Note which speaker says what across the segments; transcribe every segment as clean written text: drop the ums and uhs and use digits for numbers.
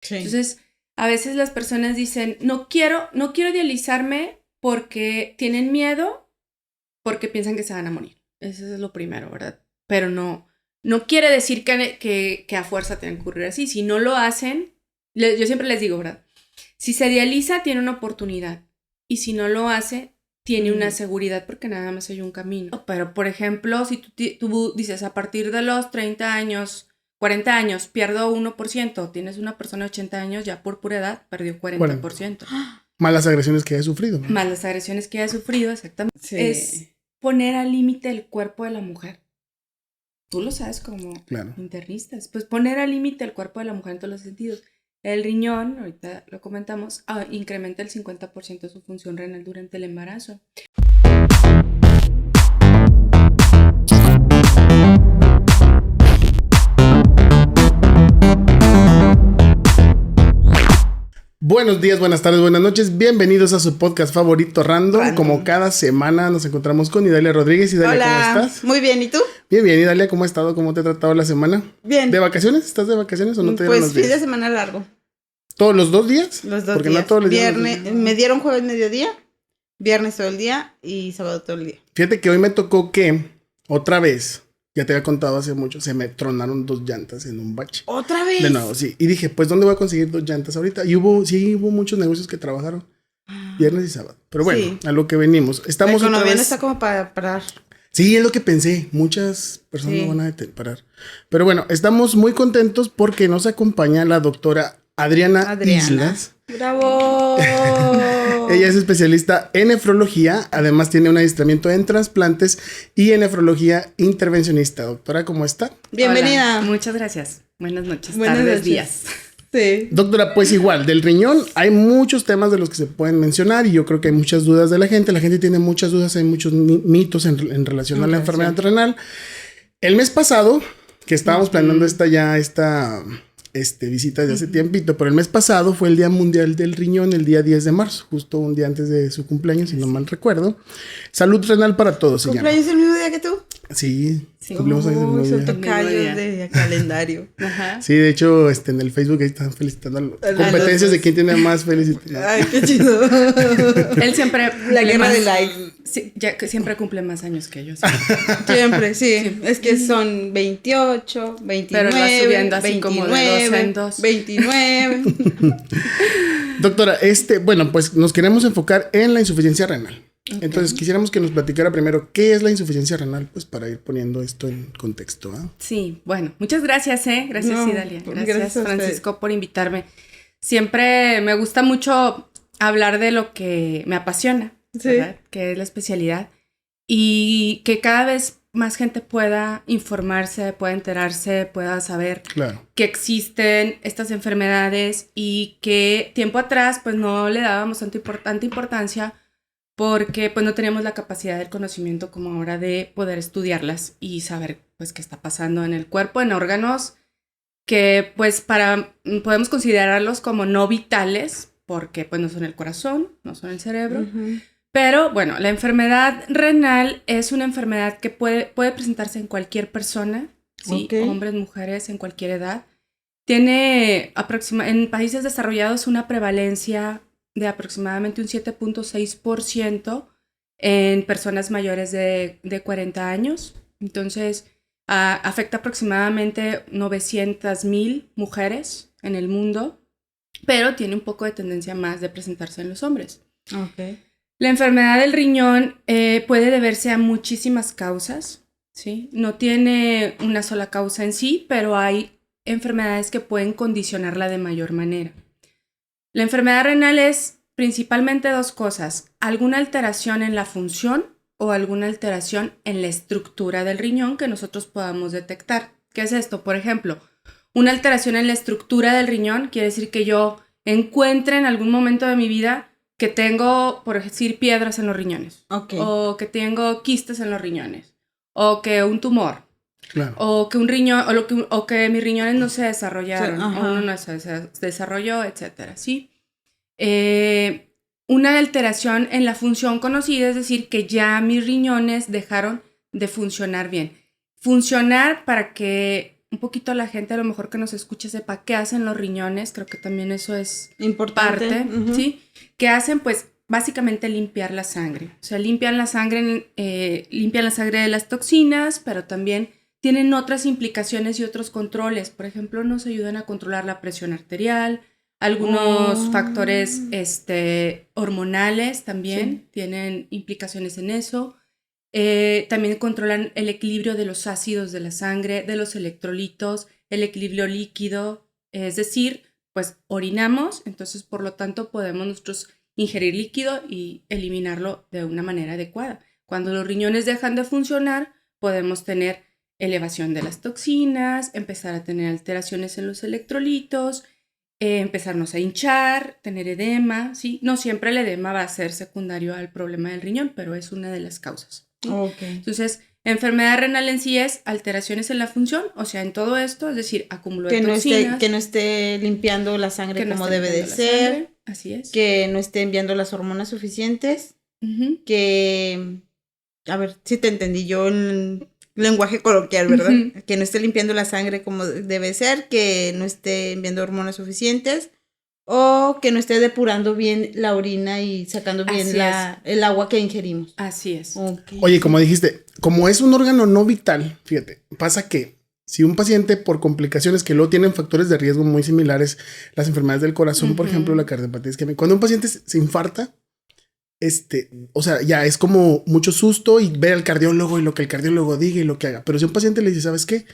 Speaker 1: Sí.
Speaker 2: Entonces, a veces las personas dicen, no quiero dializarme porque tienen miedo, porque piensan que se van a morir. Eso es lo primero, ¿verdad? Pero no quiere decir que a fuerza tengan que ocurrir así. Si no lo hacen, yo siempre les digo, ¿verdad? Si se dializa, tiene una oportunidad. Y si no lo hace, tiene una seguridad porque nada más hay un camino. Pero, por ejemplo, si tú dices a partir de los 30 años, 40 años, pierdo 1%, tienes una persona de 80 años, ya por pura edad, perdió 40%.
Speaker 3: Malas agresiones que haya sufrido, ¿no?
Speaker 2: Malas agresiones que haya sufrido, exactamente.
Speaker 1: Sí.
Speaker 2: Es poner al límite el cuerpo de la mujer. Tú lo sabes como internistas. Pues poner al límite el cuerpo de la mujer en todos los sentidos. El riñón, ahorita lo comentamos, incrementa el 50% de su función renal durante el embarazo.
Speaker 3: Buenos días, buenas tardes, buenas noches. Bienvenidos a su podcast favorito, Random. Como cada semana nos encontramos con Idalia Rodríguez. Idalia,
Speaker 1: hola.
Speaker 3: ¿cómo estás?
Speaker 1: Muy bien, ¿y tú?
Speaker 3: Bien, Idalia, ¿cómo has estado? ¿Cómo te ha tratado la semana?
Speaker 1: Bien.
Speaker 3: ¿De vacaciones? ¿Estás de vacaciones o no te dieron
Speaker 1: Pues
Speaker 3: los días?
Speaker 1: fin de semana largo.
Speaker 3: ¿Todos los 2 días?
Speaker 1: Los 2
Speaker 3: Porque
Speaker 1: días.
Speaker 3: no todos los días.
Speaker 1: Viernes, me dieron jueves mediodía, viernes todo el día y sábado todo el día.
Speaker 3: Fíjate que hoy me tocó que, otra vez, ya te había contado hace mucho, se me tronaron 2 llantas en un bache.
Speaker 1: ¿Otra vez?
Speaker 3: De nuevo, sí. Y dije, pues, ¿dónde voy a conseguir 2 llantas ahorita? Y hubo muchos negocios que trabajaron viernes y sábado. Pero bueno, sí, a lo que venimos. Estamos
Speaker 1: la economía
Speaker 3: otra vez...
Speaker 1: no está como para parar.
Speaker 3: Sí, es lo que pensé. Muchas personas no van a parar. Pero bueno, estamos muy contentos porque nos acompaña la doctora Adriana Islas.
Speaker 1: ¡Bravo!
Speaker 3: Ella es especialista en nefrología. Además tiene un adiestramiento en trasplantes y en nefrología intervencionista. Doctora, ¿cómo está?
Speaker 1: Bienvenida.
Speaker 2: Hola, muchas gracias. Buenas noches,
Speaker 1: buenas
Speaker 2: tardes,
Speaker 1: noches.
Speaker 2: días.
Speaker 1: Sí.
Speaker 3: Doctora, pues igual, del riñón hay muchos temas de los que se pueden mencionar y yo creo que hay muchas dudas de la gente. La gente tiene muchas dudas, hay muchos mitos en relación a la enfermedad renal. El mes pasado, que estábamos planeando esta visita de hace tiempito, pero el mes pasado fue el Día Mundial del Riñón, el día 10 de marzo, justo un día antes de su cumpleaños, si no mal recuerdo. Salud renal para todos.
Speaker 1: ¿Cumpleaños el mismo día que tú?
Speaker 3: Sí, cumplimos años el mismo día.
Speaker 1: Son tocayos de calendario.
Speaker 2: Ajá.
Speaker 3: Sí, de hecho, en el Facebook ahí están felicitando competencias de quién tiene más felicidad.
Speaker 1: Ay, qué chido.
Speaker 2: Él siempre...
Speaker 1: La guerra de likes.
Speaker 2: Sí, ya que siempre cumple más años que ellos.
Speaker 1: Siempre, sí. Es que son 28, 29,
Speaker 2: pero va subiendo así
Speaker 1: 29,
Speaker 2: como de 2 en 2.
Speaker 1: 29.
Speaker 3: Doctora, bueno, pues nos queremos enfocar en la insuficiencia renal. Okay. Entonces, quisiéramos que nos platicara primero qué es la insuficiencia renal, pues para ir poniendo esto en contexto.
Speaker 2: Sí, bueno, muchas gracias, Gracias, Idalia. Gracias Francisco, por invitarme. Siempre me gusta mucho hablar de lo que me apasiona, ¿verdad? Que es la especialidad. Y que cada vez más gente pueda informarse, pueda enterarse, pueda saber que existen estas enfermedades y que tiempo atrás pues no le dábamos tanta importancia porque pues no teníamos la capacidad del conocimiento como ahora de poder estudiarlas y saber pues qué está pasando en el cuerpo, en órganos que pues podemos considerarlos como no vitales porque pues no son el corazón, no son el cerebro. Pero bueno, la enfermedad renal es una enfermedad que puede presentarse en cualquier persona, ¿sí? Hombres, mujeres, en cualquier edad. Tiene en países desarrollados una prevalencia de aproximadamente un 7.6% en personas mayores de 40 años. Entonces, afecta aproximadamente 900,000 mujeres en el mundo, pero tiene un poco de tendencia más de presentarse en los hombres. La enfermedad del riñón puede deberse a muchísimas causas, ¿sí? No tiene una sola causa en sí, pero hay enfermedades que pueden condicionarla de mayor manera. La enfermedad renal es principalmente 2 cosas, alguna alteración en la función o alguna alteración en la estructura del riñón que nosotros podamos detectar. ¿Qué es esto? Por ejemplo, una alteración en la estructura del riñón quiere decir que yo encuentre en algún momento de mi vida que tengo, por decir, piedras en los riñones, o que tengo quistes en los riñones, o que un tumor, o que un riñón, o que mis riñones no se desarrollaron, o uno no se desarrolló, etcétera, ¿sí? Una alteración en la función conocida, es decir, que ya mis riñones dejaron de funcionar bien. Funcionar, para que un poquito la gente a lo mejor que nos escuche sepa qué hacen los riñones, creo que también eso es
Speaker 1: importante.
Speaker 2: Parte, ¿sí? ¿Qué hacen? Pues básicamente limpiar la sangre. O sea, limpian la sangre de las toxinas, pero también tienen otras implicaciones y otros controles. Por ejemplo, nos ayudan a controlar la presión arterial, algunos factores hormonales también tienen implicaciones en eso. También controlan el equilibrio de los ácidos de la sangre, de los electrolitos, el equilibrio líquido. Es decir, pues orinamos, entonces por lo tanto podemos nosotros ingerir líquido y eliminarlo de una manera adecuada. Cuando los riñones dejan de funcionar, podemos tener elevación de las toxinas, empezar a tener alteraciones en los electrolitos, empezarnos a hinchar, tener edema, ¿sí? No siempre el edema va a ser secundario al problema del riñón, pero es una de las causas, ¿sí?
Speaker 1: Okay.
Speaker 2: Entonces, enfermedad renal en sí es alteraciones en la función, o sea, en todo esto, es decir, acúmulo de toxinas.
Speaker 1: Que no esté limpiando la sangre como debe de ser.
Speaker 2: Sangre, así es.
Speaker 1: Que no esté enviando las hormonas suficientes. Que, a ver, si te entendí yo en lenguaje coloquial, ¿verdad? Que no esté limpiando la sangre como debe ser, que no esté enviando hormonas suficientes. O que no esté depurando bien la orina y sacando bien el agua que ingerimos.
Speaker 2: Así es.
Speaker 1: Okay.
Speaker 3: Oye, como dijiste, como es un órgano no vital, fíjate, pasa que si un paciente por complicaciones que luego tienen factores de riesgo muy similares, las enfermedades del corazón, por ejemplo, la cardiopatía isquémica, cuando un paciente se infarta, o sea, ya es como mucho susto y ver al cardiólogo y lo que el cardiólogo diga y lo que haga. Pero si un paciente le dice, ¿sabes qué?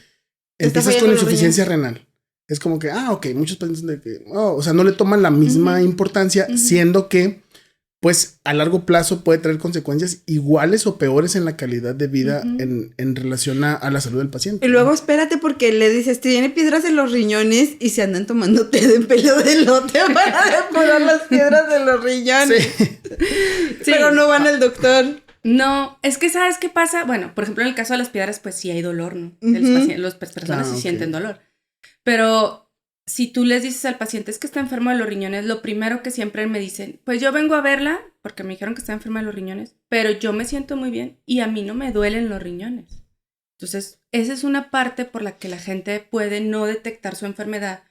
Speaker 3: Empiezas con insuficiencia renal. Es como que, ok, muchos pacientes de que, o sea, no le toman la misma importancia, siendo que, pues, a largo plazo puede traer consecuencias iguales o peores en la calidad de vida en relación a la salud del paciente.
Speaker 1: Y luego espérate porque le dices, tiene piedras en los riñones y se andan tomando té de pelo de elote para depurar las piedras de los riñones. Sí. Pero no van al doctor.
Speaker 2: No, es que ¿sabes qué pasa? Bueno, por ejemplo, en el caso de las piedras, pues sí hay dolor, ¿no? Las personas sí sienten dolor. Pero si tú les dices al paciente es que está enfermo de los riñones, lo primero que siempre me dicen, pues yo vengo a verla porque me dijeron que está enferma de los riñones, pero yo me siento muy bien y a mí no me duelen los riñones. Entonces, esa es una parte por la que la gente puede no detectar su enfermedad,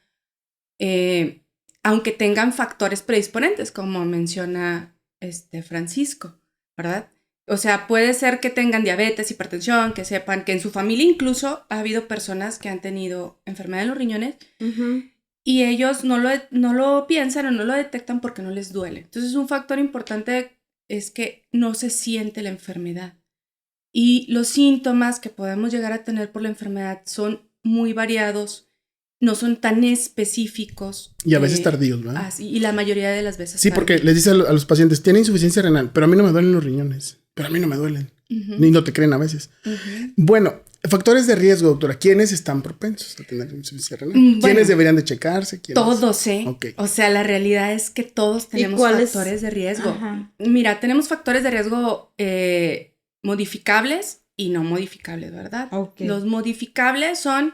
Speaker 2: aunque tengan factores predisponentes, como menciona Francisco, ¿verdad? O sea, puede ser que tengan diabetes, hipertensión, que sepan que en su familia incluso ha habido personas que han tenido enfermedad de los riñones y ellos no lo piensan o no lo detectan porque no les duele. Entonces, un factor importante es que no se siente la enfermedad. Y los síntomas que podemos llegar a tener por la enfermedad son muy variados, no son tan específicos.
Speaker 3: Y a veces tardíos, ¿verdad?
Speaker 2: Y la mayoría de las veces
Speaker 3: sí, porque les dice a los pacientes, tiene insuficiencia renal, pero a mí no me duelen los riñones. Pero a mí no me duelen. Ni no te creen a veces. Bueno, factores de riesgo, doctora. ¿Quiénes están propensos a tener insuficiencia renal? Bueno, ¿quiénes deberían de checarse?
Speaker 2: Todos, ¿eh? Okay. O sea, la realidad es que todos tenemos factores de riesgo. Mira, tenemos factores de riesgo modificables y no modificables, ¿verdad? Okay. Los modificables son,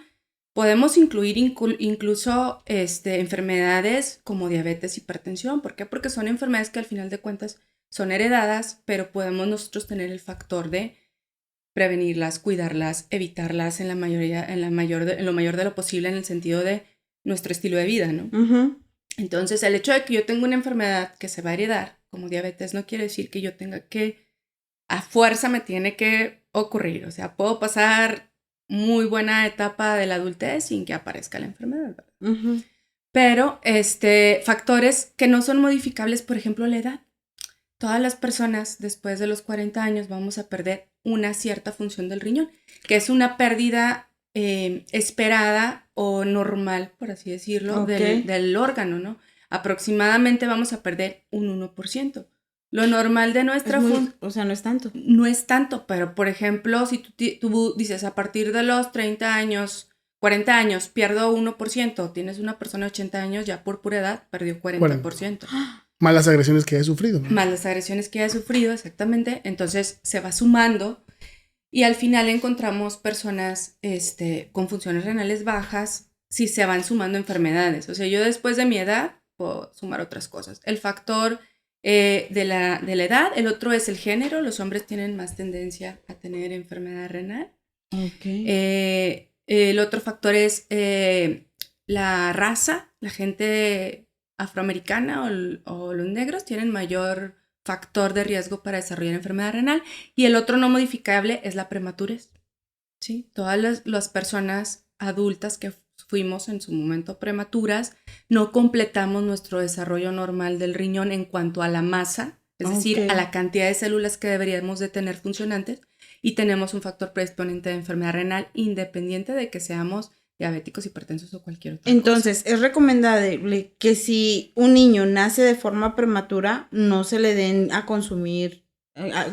Speaker 2: podemos incluir incluso enfermedades como diabetes, hipertensión. ¿Por qué? Porque son enfermedades que al final de cuentas son heredadas, pero podemos nosotros tener el factor de prevenirlas, cuidarlas, evitarlas en lo mayor de lo posible en el sentido de nuestro estilo de vida, ¿no? Entonces, el hecho de que yo tenga una enfermedad que se va a heredar, como diabetes, no quiere decir que yo tenga que, a fuerza me tiene que ocurrir. O sea, puedo pasar muy buena etapa de la adultez sin que aparezca la enfermedad, ¿verdad? Pero, factores que no son modificables, por ejemplo, la edad. Todas las personas después de los 40 años vamos a perder una cierta función del riñón, que es una pérdida esperada o normal, por así decirlo, del órgano, ¿no? Aproximadamente vamos a perder un 1%. Lo normal de nuestra función...
Speaker 1: O sea, no es tanto.
Speaker 2: No es tanto, pero por ejemplo, si tú dices a partir de los 30 años, 40 años, pierdo 1%, tienes una persona de 80 años, ya por pura edad, perdió 40%.
Speaker 3: Más las agresiones que haya sufrido, ¿no?
Speaker 2: Más las agresiones que haya sufrido, exactamente. Entonces se va sumando y al final encontramos personas con funciones renales bajas si se van sumando enfermedades. O sea, yo después de mi edad puedo sumar otras cosas. El factor de la edad, el otro es el género. Los hombres tienen más tendencia a tener enfermedad renal. El otro factor es la raza, la gente afroamericana o los negros tienen mayor factor de riesgo para desarrollar enfermedad renal. Y el otro no modificable es la prematurez. ¿Sí? Todas las personas adultas que fuimos en su momento prematuras, no completamos nuestro desarrollo normal del riñón en cuanto a la masa, es decir, a la cantidad de células que deberíamos de tener funcionantes, y tenemos un factor predisponente de enfermedad renal independiente de que seamos diabéticos, hipertensos o cualquier otra
Speaker 1: Entonces, cosa. Es recomendable que si un niño nace de forma prematura, no se le den a consumir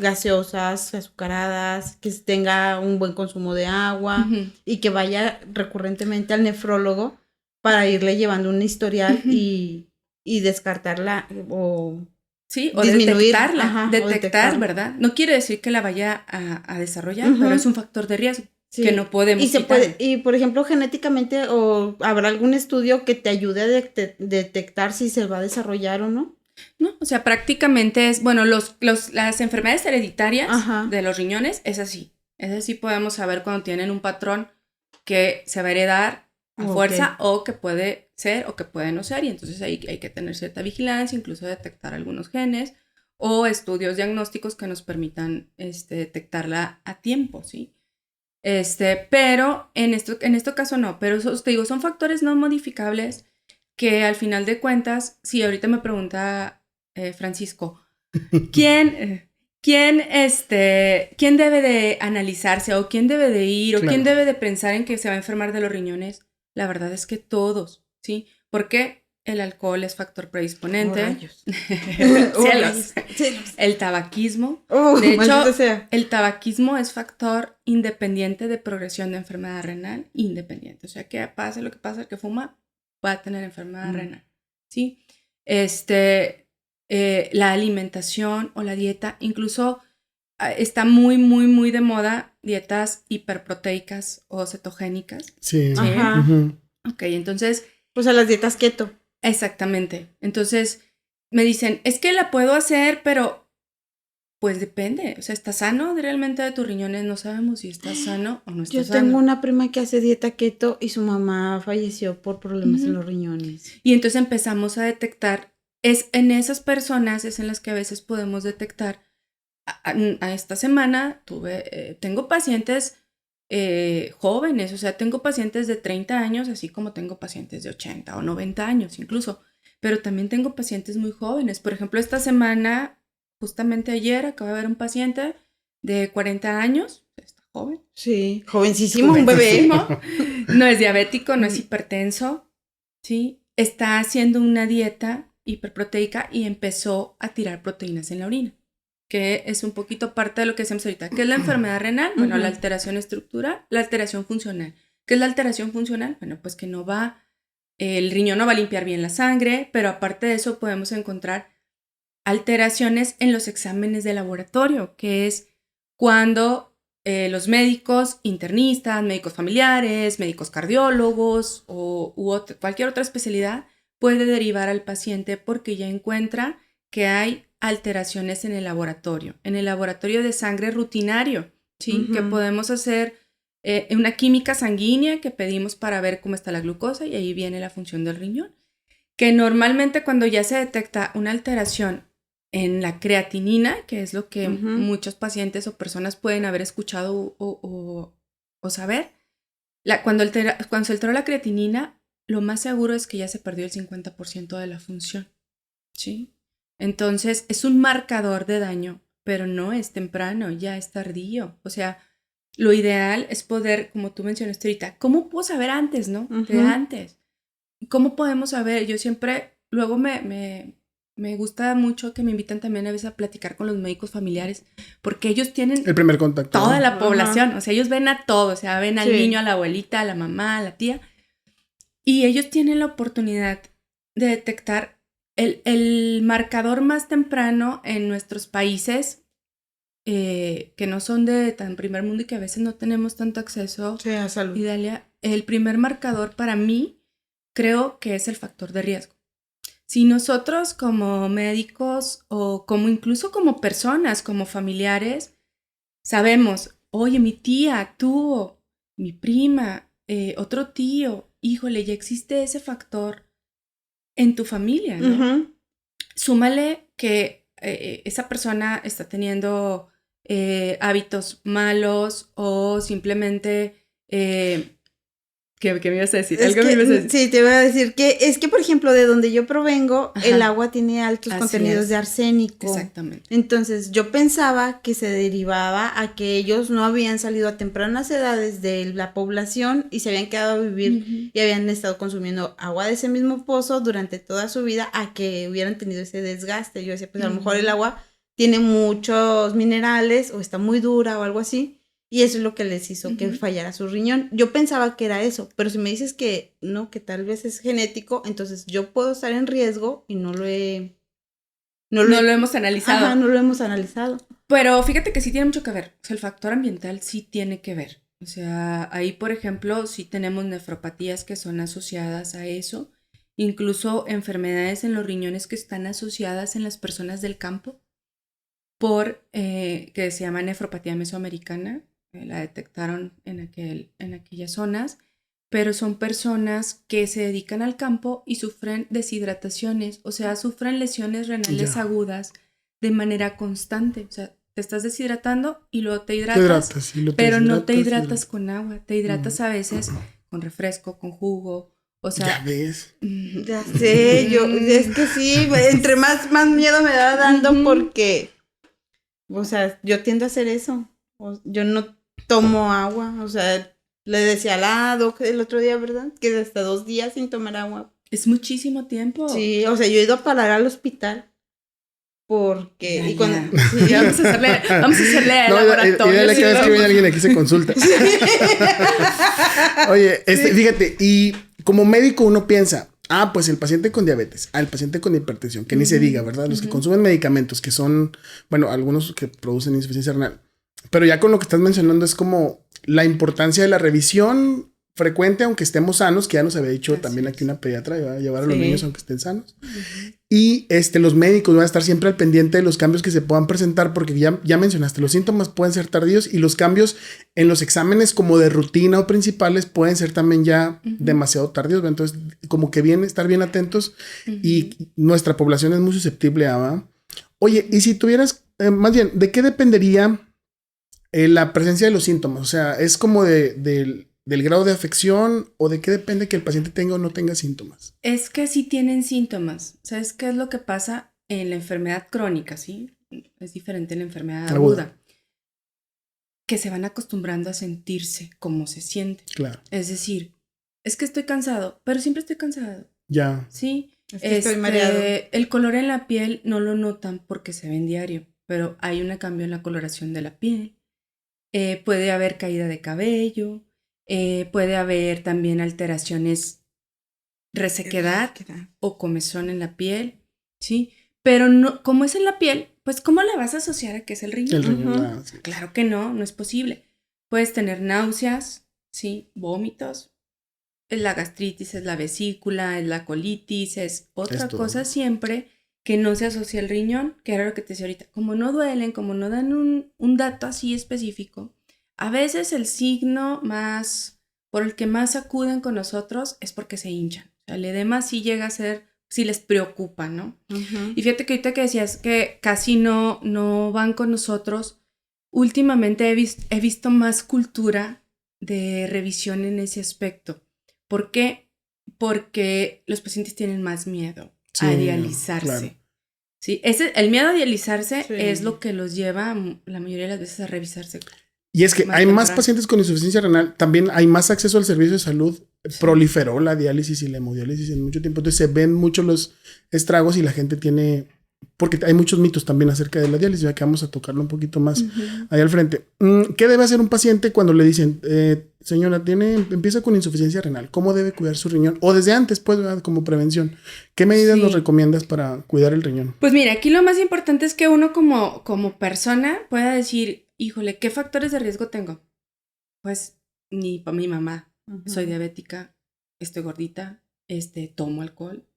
Speaker 1: gaseosas, azucaradas, que tenga un buen consumo de agua y que vaya recurrentemente al nefrólogo para irle llevando un historial y descartarla o
Speaker 2: disminuirla. Detectar, ¿verdad? No quiere decir que la vaya a desarrollar, pero es un factor de riesgo que no podemos quitar.
Speaker 1: Y por ejemplo, genéticamente, o habrá algún estudio que te ayude a detectar si se va a desarrollar o no.
Speaker 2: No, o sea, prácticamente es, bueno, las enfermedades hereditarias de los riñones es así. Es así, podemos saber cuando tienen un patrón que se va a heredar a fuerza o que puede ser o que puede no ser. Y entonces ahí hay que tener cierta vigilancia, incluso detectar algunos genes o estudios diagnósticos que nos permitan detectarla a tiempo, ¿sí? Pero en este caso no. Pero te digo, son factores no modificables que al final de cuentas, si ahorita me pregunta Francisco, ¿quién debe de analizarse o quién debe de ir o quién debe de pensar en que se va a enfermar de los riñones? La verdad es que todos, ¿sí? Porque el alcohol es factor predisponente. Cielos. El tabaquismo. De hecho, el tabaquismo es factor independiente de progresión de enfermedad renal, independiente. O sea, que pase lo que pase, el que fuma va a tener enfermedad renal, ¿sí? La alimentación o la dieta, incluso está muy, muy, muy de moda dietas hiperproteicas o cetogénicas.
Speaker 3: Sí.
Speaker 1: Ajá.
Speaker 2: Ok, entonces...
Speaker 1: O sea, las dietas keto.
Speaker 2: Exactamente. Entonces, me dicen, es que la puedo hacer, pero... Pues depende, o sea, ¿estás sano realmente de tus riñones? No sabemos si estás sano o no estás sano.
Speaker 1: Yo tengo una prima que hace dieta keto y su mamá falleció por problemas en los riñones.
Speaker 2: Y entonces empezamos a detectar, en esas personas es en las que a veces podemos detectar. A esta semana tengo pacientes jóvenes, o sea, tengo pacientes de 30 años, así como tengo pacientes de 80 o 90 años incluso, pero también tengo pacientes muy jóvenes. Por ejemplo, esta semana... Justamente ayer acabo de ver un paciente de 40 años, está joven.
Speaker 1: Sí, jovencísimo, un bebé.
Speaker 2: No es diabético, no es hipertenso, ¿sí? Está haciendo una dieta hiperproteica y empezó a tirar proteínas en la orina, que es un poquito parte de lo que hacemos ahorita. ¿Qué es la enfermedad renal? Bueno, la alteración estructural, la alteración funcional. ¿Qué es la alteración funcional? Bueno, pues que el riñón no va a limpiar bien la sangre, pero aparte de eso podemos encontrar alteraciones en los exámenes de laboratorio, que es cuando los médicos internistas, médicos familiares, médicos cardiólogos cualquier otra especialidad puede derivar al paciente porque ya encuentra que hay alteraciones en el laboratorio de sangre rutinario, ¿sí? Que podemos hacer una química sanguínea que pedimos para ver cómo está la glucosa y ahí viene la función del riñón. Que normalmente cuando ya se detecta una alteración en la creatinina, que es lo que muchos pacientes o personas pueden haber escuchado o saber, cuando se alteró la creatinina, lo más seguro es que ya se perdió el 50% de la función, ¿sí? Entonces, es un marcador de daño, pero no es temprano, ya es tardío. O sea, lo ideal es poder, como tú mencionaste ahorita, ¿cómo puedo saber antes, no? De antes. ¿Cómo podemos saber? Yo siempre, luego me gusta mucho que me invitan también a veces a platicar con los médicos familiares, porque ellos tienen
Speaker 3: el primer contacto,
Speaker 2: toda la población, o sea, ellos ven a todo, o sea, ven al niño, a la abuelita, a la mamá, a la tía, y ellos tienen la oportunidad de detectar el marcador más temprano en nuestros países, que no son de tan primer mundo y que a veces no tenemos tanto acceso.
Speaker 1: Sí, a salud.
Speaker 2: Y Dalia, el primer marcador para mí creo que es el factor de riesgo. Si nosotros como médicos o incluso como personas, como familiares, sabemos, oye, mi tía tuvo, mi prima, otro tío, híjole, ya existe ese factor en tu familia, ¿no? Súmale que esa persona está teniendo hábitos malos o simplemente... ¿Qué me ibas a decir? ¿Algo me ibas a decir?
Speaker 1: Sí, te iba a decir que es que, por ejemplo, de donde yo provengo, el agua tiene altos contenidos de arsénico.
Speaker 2: Exactamente.
Speaker 1: Entonces, yo pensaba que se derivaba a que ellos no habían salido a tempranas edades de la población y se habían quedado a vivir y habían estado consumiendo agua de ese mismo pozo durante toda su vida, a que hubieran tenido ese desgaste. Yo decía, pues a lo mejor el agua tiene muchos minerales o está muy dura o algo así. Y eso es lo que les hizo que fallara su riñón. Yo pensaba que era eso, pero si me dices que no, que tal vez es genético, entonces yo puedo estar en riesgo y no lo
Speaker 2: hemos analizado.
Speaker 1: Ajá, no lo hemos analizado.
Speaker 2: Pero fíjate que sí tiene mucho que ver. O sea, el factor ambiental sí tiene que ver. O sea, ahí, por ejemplo, sí tenemos nefropatías que son asociadas a eso. Incluso enfermedades en los riñones que están asociadas en las personas del campo que se llama nefropatía mesoamericana. La detectaron en aquellas zonas, pero son personas que se dedican al campo y sufren deshidrataciones, o sea, sufren lesiones renales agudas de manera constante. O sea, te estás deshidratando y luego te hidratas, pero no te hidratas con agua, te hidratas a veces con refresco, con jugo. O sea,
Speaker 3: ya ves.
Speaker 1: Ya sé, es que sí, entre más miedo me va dando porque, o sea, yo tiendo a hacer eso. Yo no tomo agua, o sea, le decía al doc el otro día, ¿verdad? Que hasta 2 días sin tomar agua.
Speaker 2: Es muchísimo tiempo.
Speaker 1: Sí, o sea, yo he ido a parar al hospital porque...
Speaker 2: Ya,
Speaker 1: y cuando,
Speaker 2: sí. Vamos a hacerle el laboratorio.
Speaker 3: Y la cada vez que viene alguien aquí se consulta. Oye, fíjate, y como médico uno piensa, pues el paciente con diabetes, el paciente con hipertensión, que ni se diga, ¿verdad? Los que consumen medicamentos que son, bueno, algunos que producen insuficiencia renal. Pero ya con lo que estás mencionando es como la importancia de la revisión frecuente, aunque estemos sanos, que ya nos había dicho también aquí una pediatra, va a llevar a los niños aunque estén sanos. Y los médicos van a estar siempre al pendiente de los cambios que se puedan presentar, porque ya mencionaste, los síntomas pueden ser tardíos y los cambios en los exámenes como de rutina o principales pueden ser también ya demasiado tardíos. Entonces, como que estar bien atentos y nuestra población es muy susceptible a... Oye, y si tuvieras, más bien, ¿de qué dependería la presencia de los síntomas? O sea, ¿es como del grado de afección o de qué depende que el paciente tenga o no tenga síntomas?
Speaker 2: Es que sí tienen síntomas. ¿Sabes qué es lo que pasa en la enfermedad crónica, sí? Es diferente en la enfermedad aguda. Que se van acostumbrando a sentirse como se siente.
Speaker 3: Claro.
Speaker 2: Es decir, es que estoy cansado, pero siempre estoy cansado.
Speaker 3: Ya.
Speaker 2: Sí.
Speaker 1: Es que estoy mareado.
Speaker 2: El color en la piel no lo notan porque se ven diario, pero hay un cambio en la coloración de la piel. Puede haber caída de cabello. Puede haber también alteraciones, resequedad o comezón en la piel, ¿sí? Pero no, como es en la piel, pues ¿cómo la vas a asociar a que es el riñón?
Speaker 3: El riñón, sí.
Speaker 2: Claro que no es posible. Puedes tener náuseas, ¿sí? Vómitos. Es la gastritis, es la vesícula, es la colitis, es otra cosa siempre que no se asocia al riñón, que era lo que te decía ahorita. Como no duelen, como no dan un dato así específico, a veces el signo por el que más acuden con nosotros es porque se hinchan. O sea, el edema sí llega a ser, sí les preocupa, ¿no? Y fíjate que ahorita que decías que casi no van con nosotros, últimamente he visto más cultura de revisión en ese aspecto. ¿Por qué? Porque los pacientes tienen más miedo a dializarse. Claro. ¿Sí? El miedo a dializarse es lo que los lleva la mayoría de las veces a revisarse.
Speaker 3: Y es que hay más pacientes con insuficiencia renal, también hay más acceso al servicio de salud, proliferó la diálisis y la hemodiálisis en mucho tiempo, entonces se ven mucho los estragos y la gente tiene, porque hay muchos mitos también acerca de la diálisis, ya que vamos a tocarlo un poquito más ahí al frente. ¿Qué debe hacer un paciente cuando le dicen, señora, empieza con insuficiencia renal? ¿Cómo debe cuidar su riñón? O desde antes, pues, como prevención. ¿Qué medidas nos recomiendas para cuidar el riñón?
Speaker 2: Pues mira, aquí lo más importante es que uno como persona pueda decir, híjole, ¿qué factores de riesgo tengo? Pues mi mamá, soy diabética, estoy gordita, tomo alcohol,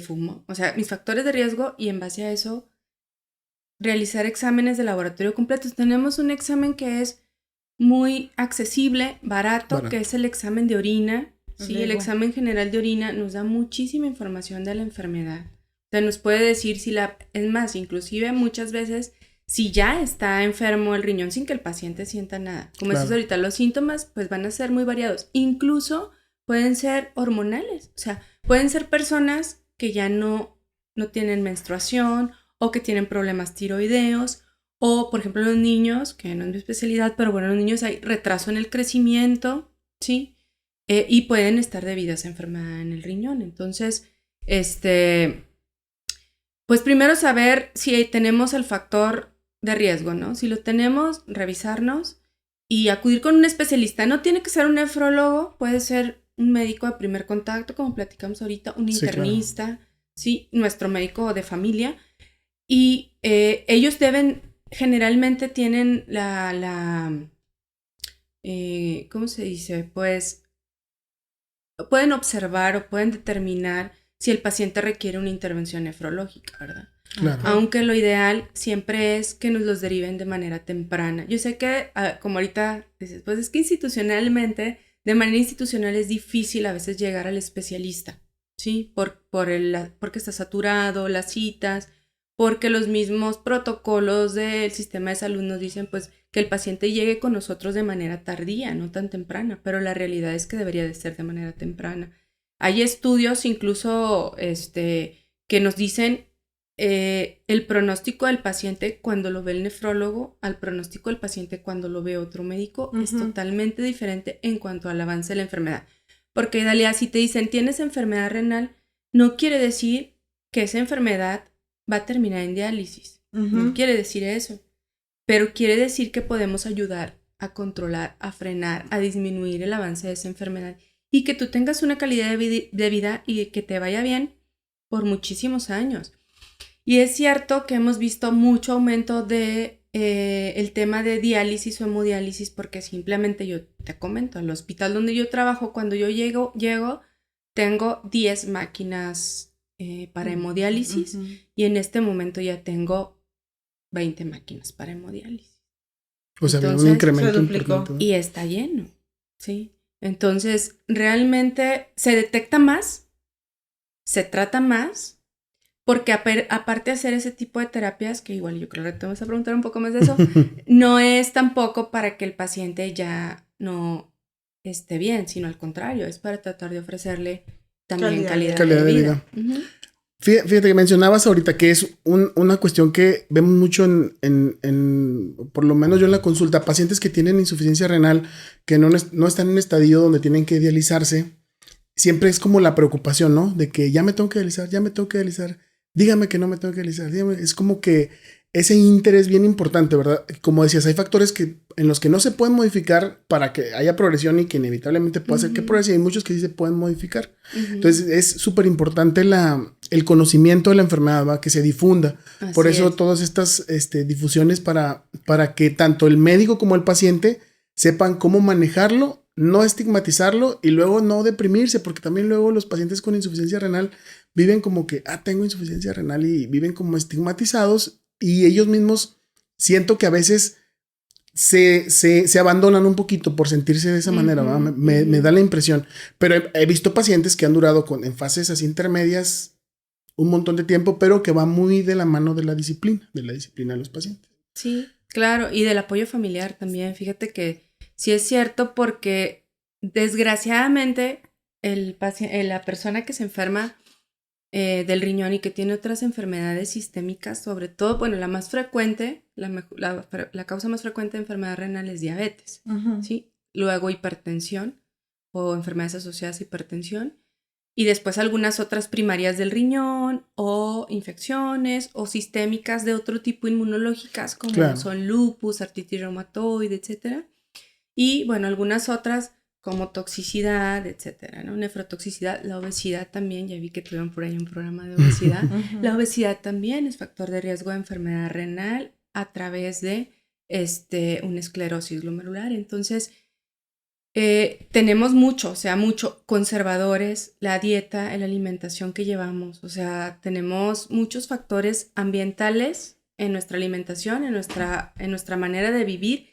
Speaker 2: fumo. O sea, mis factores de riesgo, y en base a eso realizar exámenes de laboratorio completos. Tenemos un examen que es muy accesible, barato, que es el examen de orina. Sí, el examen general de orina nos da muchísima información de la enfermedad. O sea, nos puede decir es más, inclusive muchas veces, si ya está enfermo el riñón sin que el paciente sienta nada. Como dices ahorita, los síntomas pues van a ser muy variados. Incluso pueden ser hormonales. O sea, pueden ser personas que ya no tienen menstruación o que tienen problemas tiroideos. O, por ejemplo, los niños, que no es mi especialidad, pero bueno, los niños hay retraso en el crecimiento, ¿sí? Y pueden estar debido a esa enfermedad en el riñón. Entonces, pues primero saber si tenemos el factor de riesgo, ¿no? Si lo tenemos, revisarnos y acudir con un especialista. No tiene que ser un nefrólogo, puede ser un médico de primer contacto, como platicamos ahorita, un internista, claro. Sí, nuestro médico de familia. Y ellos generalmente tienen ¿cómo se dice? Pues pueden observar o pueden determinar si el paciente requiere una intervención nefrológica, ¿verdad? Claro. Aunque lo ideal siempre es que nos los deriven de manera temprana. Yo sé que, como ahorita dices, pues es que de manera institucional es difícil a veces llegar al especialista, ¿sí? Porque está saturado, las citas, porque los mismos protocolos del sistema de salud nos dicen, pues, que el paciente llegue con nosotros de manera tardía, no tan temprana, pero la realidad es que debería de ser de manera temprana. Hay estudios incluso que nos dicen el pronóstico del paciente cuando lo ve el nefrólogo al pronóstico del paciente cuando lo ve otro médico es totalmente diferente en cuanto al avance de la enfermedad. Porque, Dalia, si te dicen tienes enfermedad renal, no quiere decir que esa enfermedad va a terminar en diálisis. No quiere decir eso. Pero quiere decir que podemos ayudar a controlar, a frenar, a disminuir el avance de esa enfermedad y que tú tengas una calidad de vida y que te vaya bien por muchísimos años. Y es cierto que hemos visto mucho aumento de el tema de diálisis o hemodiálisis porque simplemente yo te comento, al hospital donde yo trabajo, cuando yo llego tengo 10 máquinas para hemodiálisis y en este momento ya tengo 20 máquinas para hemodiálisis.
Speaker 3: O sea, entonces, un incremento
Speaker 2: importante. Y está lleno, ¿sí? Entonces, realmente se detecta más, se trata más, porque aparte de hacer ese tipo de terapias, que igual yo creo que te vamos a preguntar un poco más de eso, no es tampoco para que el paciente ya no esté bien, sino al contrario, es para tratar de ofrecerle también calidad de vida.
Speaker 3: Fíjate que mencionabas ahorita que es una cuestión que vemos mucho por lo menos yo en la consulta, pacientes que tienen insuficiencia renal, que no están en un estadio donde tienen que dializarse, siempre es como la preocupación, ¿no? De que ya me tengo que dializar, dígame que no me tengo que dializar, es como que ese interés es bien importante, ¿verdad? Como decías, hay factores en los que no se pueden modificar para que haya progresión y que inevitablemente pueda hacer que progrese, y hay muchos que sí se pueden modificar. Entonces es súper importante el conocimiento de la enfermedad, ¿va? Que se difunda. Así Por eso todas estas difusiones para que tanto el médico como el paciente sepan cómo manejarlo, no estigmatizarlo y luego no deprimirse, porque también luego los pacientes con insuficiencia renal viven como que, tengo insuficiencia renal y viven como estigmatizados y ellos mismos siento que a veces se abandonan un poquito por sentirse de esa manera, me da la impresión, pero he visto pacientes que han durado en fases así intermedias un montón de tiempo, pero que va muy de la mano de la disciplina de los pacientes.
Speaker 2: Sí, claro, y del apoyo familiar también. Fíjate que sí es cierto porque desgraciadamente la persona que se enferma del riñón y que tiene otras enfermedades sistémicas, sobre todo, bueno, la más frecuente, la causa más frecuente de enfermedad renal es diabetes, ¿sí? Luego hipertensión o enfermedades asociadas a hipertensión y después algunas otras primarias del riñón o infecciones o sistémicas de otro tipo inmunológicas como son lupus, artritis reumatoide, etcétera. Y bueno, algunas otras como toxicidad, etcétera, ¿no? Nefrotoxicidad, la obesidad también, ya vi que tuvieron por ahí un programa de obesidad. La obesidad también es factor de riesgo de enfermedad renal a través de una esclerosis glomerular. Entonces, tenemos mucho conservadores, la dieta, la alimentación que llevamos, o sea, tenemos muchos factores ambientales en nuestra alimentación, en nuestra manera de vivir,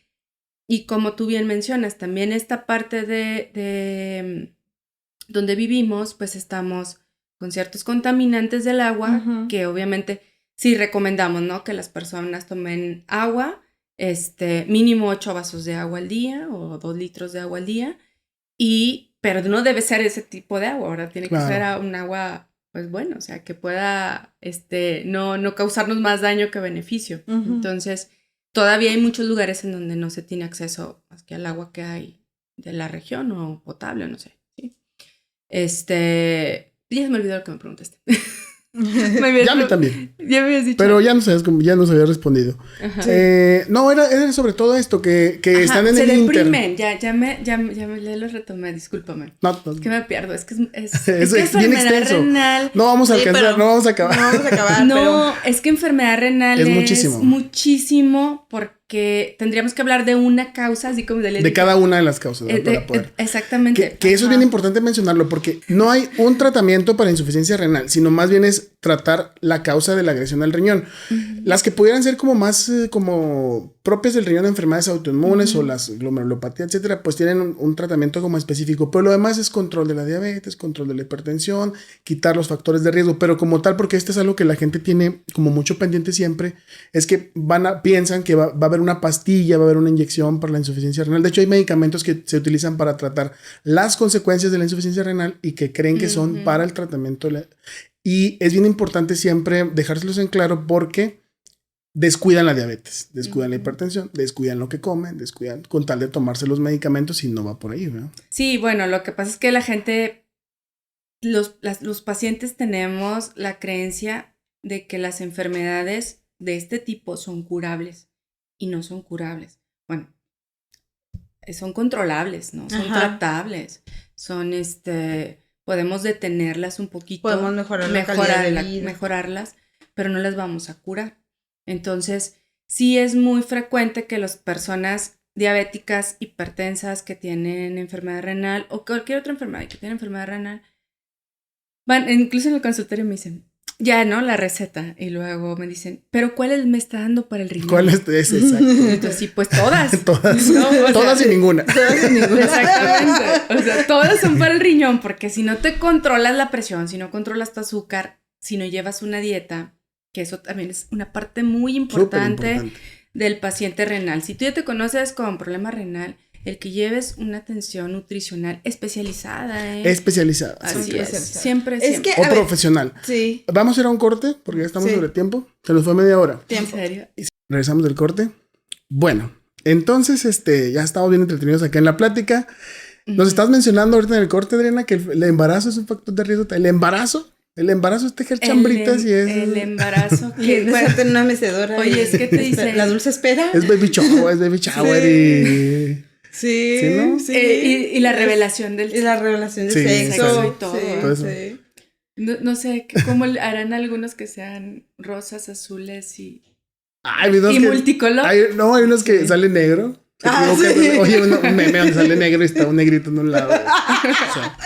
Speaker 2: Y como tú bien mencionas, también esta parte de donde vivimos, pues estamos con ciertos contaminantes del agua, que obviamente sí recomendamos, ¿no? Que las personas tomen agua, mínimo 8 vasos de agua al día o 2 litros de agua al día, pero no debe ser ese tipo de agua, ahora tiene que ser un agua, pues bueno, o sea, que pueda, no causarnos más daño que beneficio. Entonces, todavía hay muchos lugares en donde no se tiene acceso más que al agua que hay de la región o potable, no sé. ¿Sí? Ya se me olvidó lo que me preguntaste.
Speaker 3: Ya me también.
Speaker 2: Ya me habías dicho.
Speaker 3: Pero ya nos había respondido. No, era sobre todo esto, que están en el Inter.
Speaker 2: Ya me lo retomé, discúlpame.
Speaker 3: No,
Speaker 2: es que me pierdo, es que es
Speaker 3: bien extenso. Renal. No vamos a alcanzar, no vamos a acabar.
Speaker 1: No vamos a acabar.
Speaker 2: No, es que enfermedad renal
Speaker 3: es
Speaker 2: muchísimo porque tendríamos que hablar de una causa, así como
Speaker 3: de cada una de las causas. Para poder.
Speaker 2: Exactamente.
Speaker 3: Que eso es bien importante mencionarlo, porque no hay un tratamiento para insuficiencia renal, sino más bien es tratar la causa de la agresión al riñón. Las que pudieran ser como más como propias del riñón, enfermedades autoinmunes o las glomerulopatía, etcétera, pues tienen un tratamiento como específico. Pero lo demás es control de la diabetes, control de la hipertensión, quitar los factores de riesgo. Pero como tal, porque esto es algo que la gente tiene como mucho pendiente siempre, es que piensan que va a haber una pastilla, va a haber una inyección para la insuficiencia renal. De hecho, hay medicamentos que se utilizan para tratar las consecuencias de la insuficiencia renal y que creen que son para el tratamiento. Y es bien importante siempre dejárselos en claro porque descuidan la diabetes, descuidan la hipertensión, descuidan lo que comen, descuidan con tal de tomarse los medicamentos y no va por ahí, ¿no?
Speaker 2: Sí, bueno, lo que pasa es que la gente, los pacientes tenemos la creencia de que las enfermedades de este tipo son curables y no son curables. Bueno, son controlables, ¿no? Son tratables, son podemos detenerlas un poquito,
Speaker 1: podemos
Speaker 2: mejorarlas, pero no las vamos a curar. Entonces, sí es muy frecuente que las personas diabéticas, hipertensas, que tienen enfermedad renal o cualquier otra enfermedad que tienen enfermedad renal, incluso en el consultorio me dicen, ya, ¿no? La receta. Y luego me dicen, ¿pero cuál me está dando para el riñón?
Speaker 3: ¿Cuál es? Exacto.
Speaker 2: Entonces, sí, pues todas.
Speaker 3: Todas. ¿No? Todas y ninguna.
Speaker 2: Todas y ninguna. Exactamente. O sea, todas son para el riñón, porque si no te controlas la presión, si no controlas tu azúcar, si no llevas una dieta, que eso también es una parte muy importante del paciente renal. Si tú ya te conoces con problema renal, el que lleves una atención nutricional especializada.
Speaker 3: Especializada.
Speaker 2: Así es. Siempre.
Speaker 1: Es que,
Speaker 3: o profesional.
Speaker 1: Sí.
Speaker 3: Vamos a ir a un corte porque ya estamos sobre tiempo. Se nos fue media hora.
Speaker 2: ¿En serio?
Speaker 3: Y regresamos del corte. Bueno, entonces ya estamos bien entretenidos acá en la plática. Nos estás mencionando ahorita en el corte, Adriana, que el embarazo es un factor de riesgo. ¿El embarazo es tejer chambritas y es...
Speaker 2: El embarazo.
Speaker 1: Que bueno, tener una mecedora.
Speaker 2: Oye, es que te dice...
Speaker 1: La dulce espera.
Speaker 3: Es baby shower y...
Speaker 1: Sí,
Speaker 3: ¿sí, no?
Speaker 1: Sí.
Speaker 2: Y la revelación del
Speaker 1: sexo. Y la revelación del sexo. Y todo. Sí.
Speaker 2: No sé, ¿cómo harán algunos que sean rosas, azules y multicolor?
Speaker 3: Hay unos que salen negro.
Speaker 1: Sí.
Speaker 3: Oye, un meme donde sale negro y está un negrito en un lado. O sea.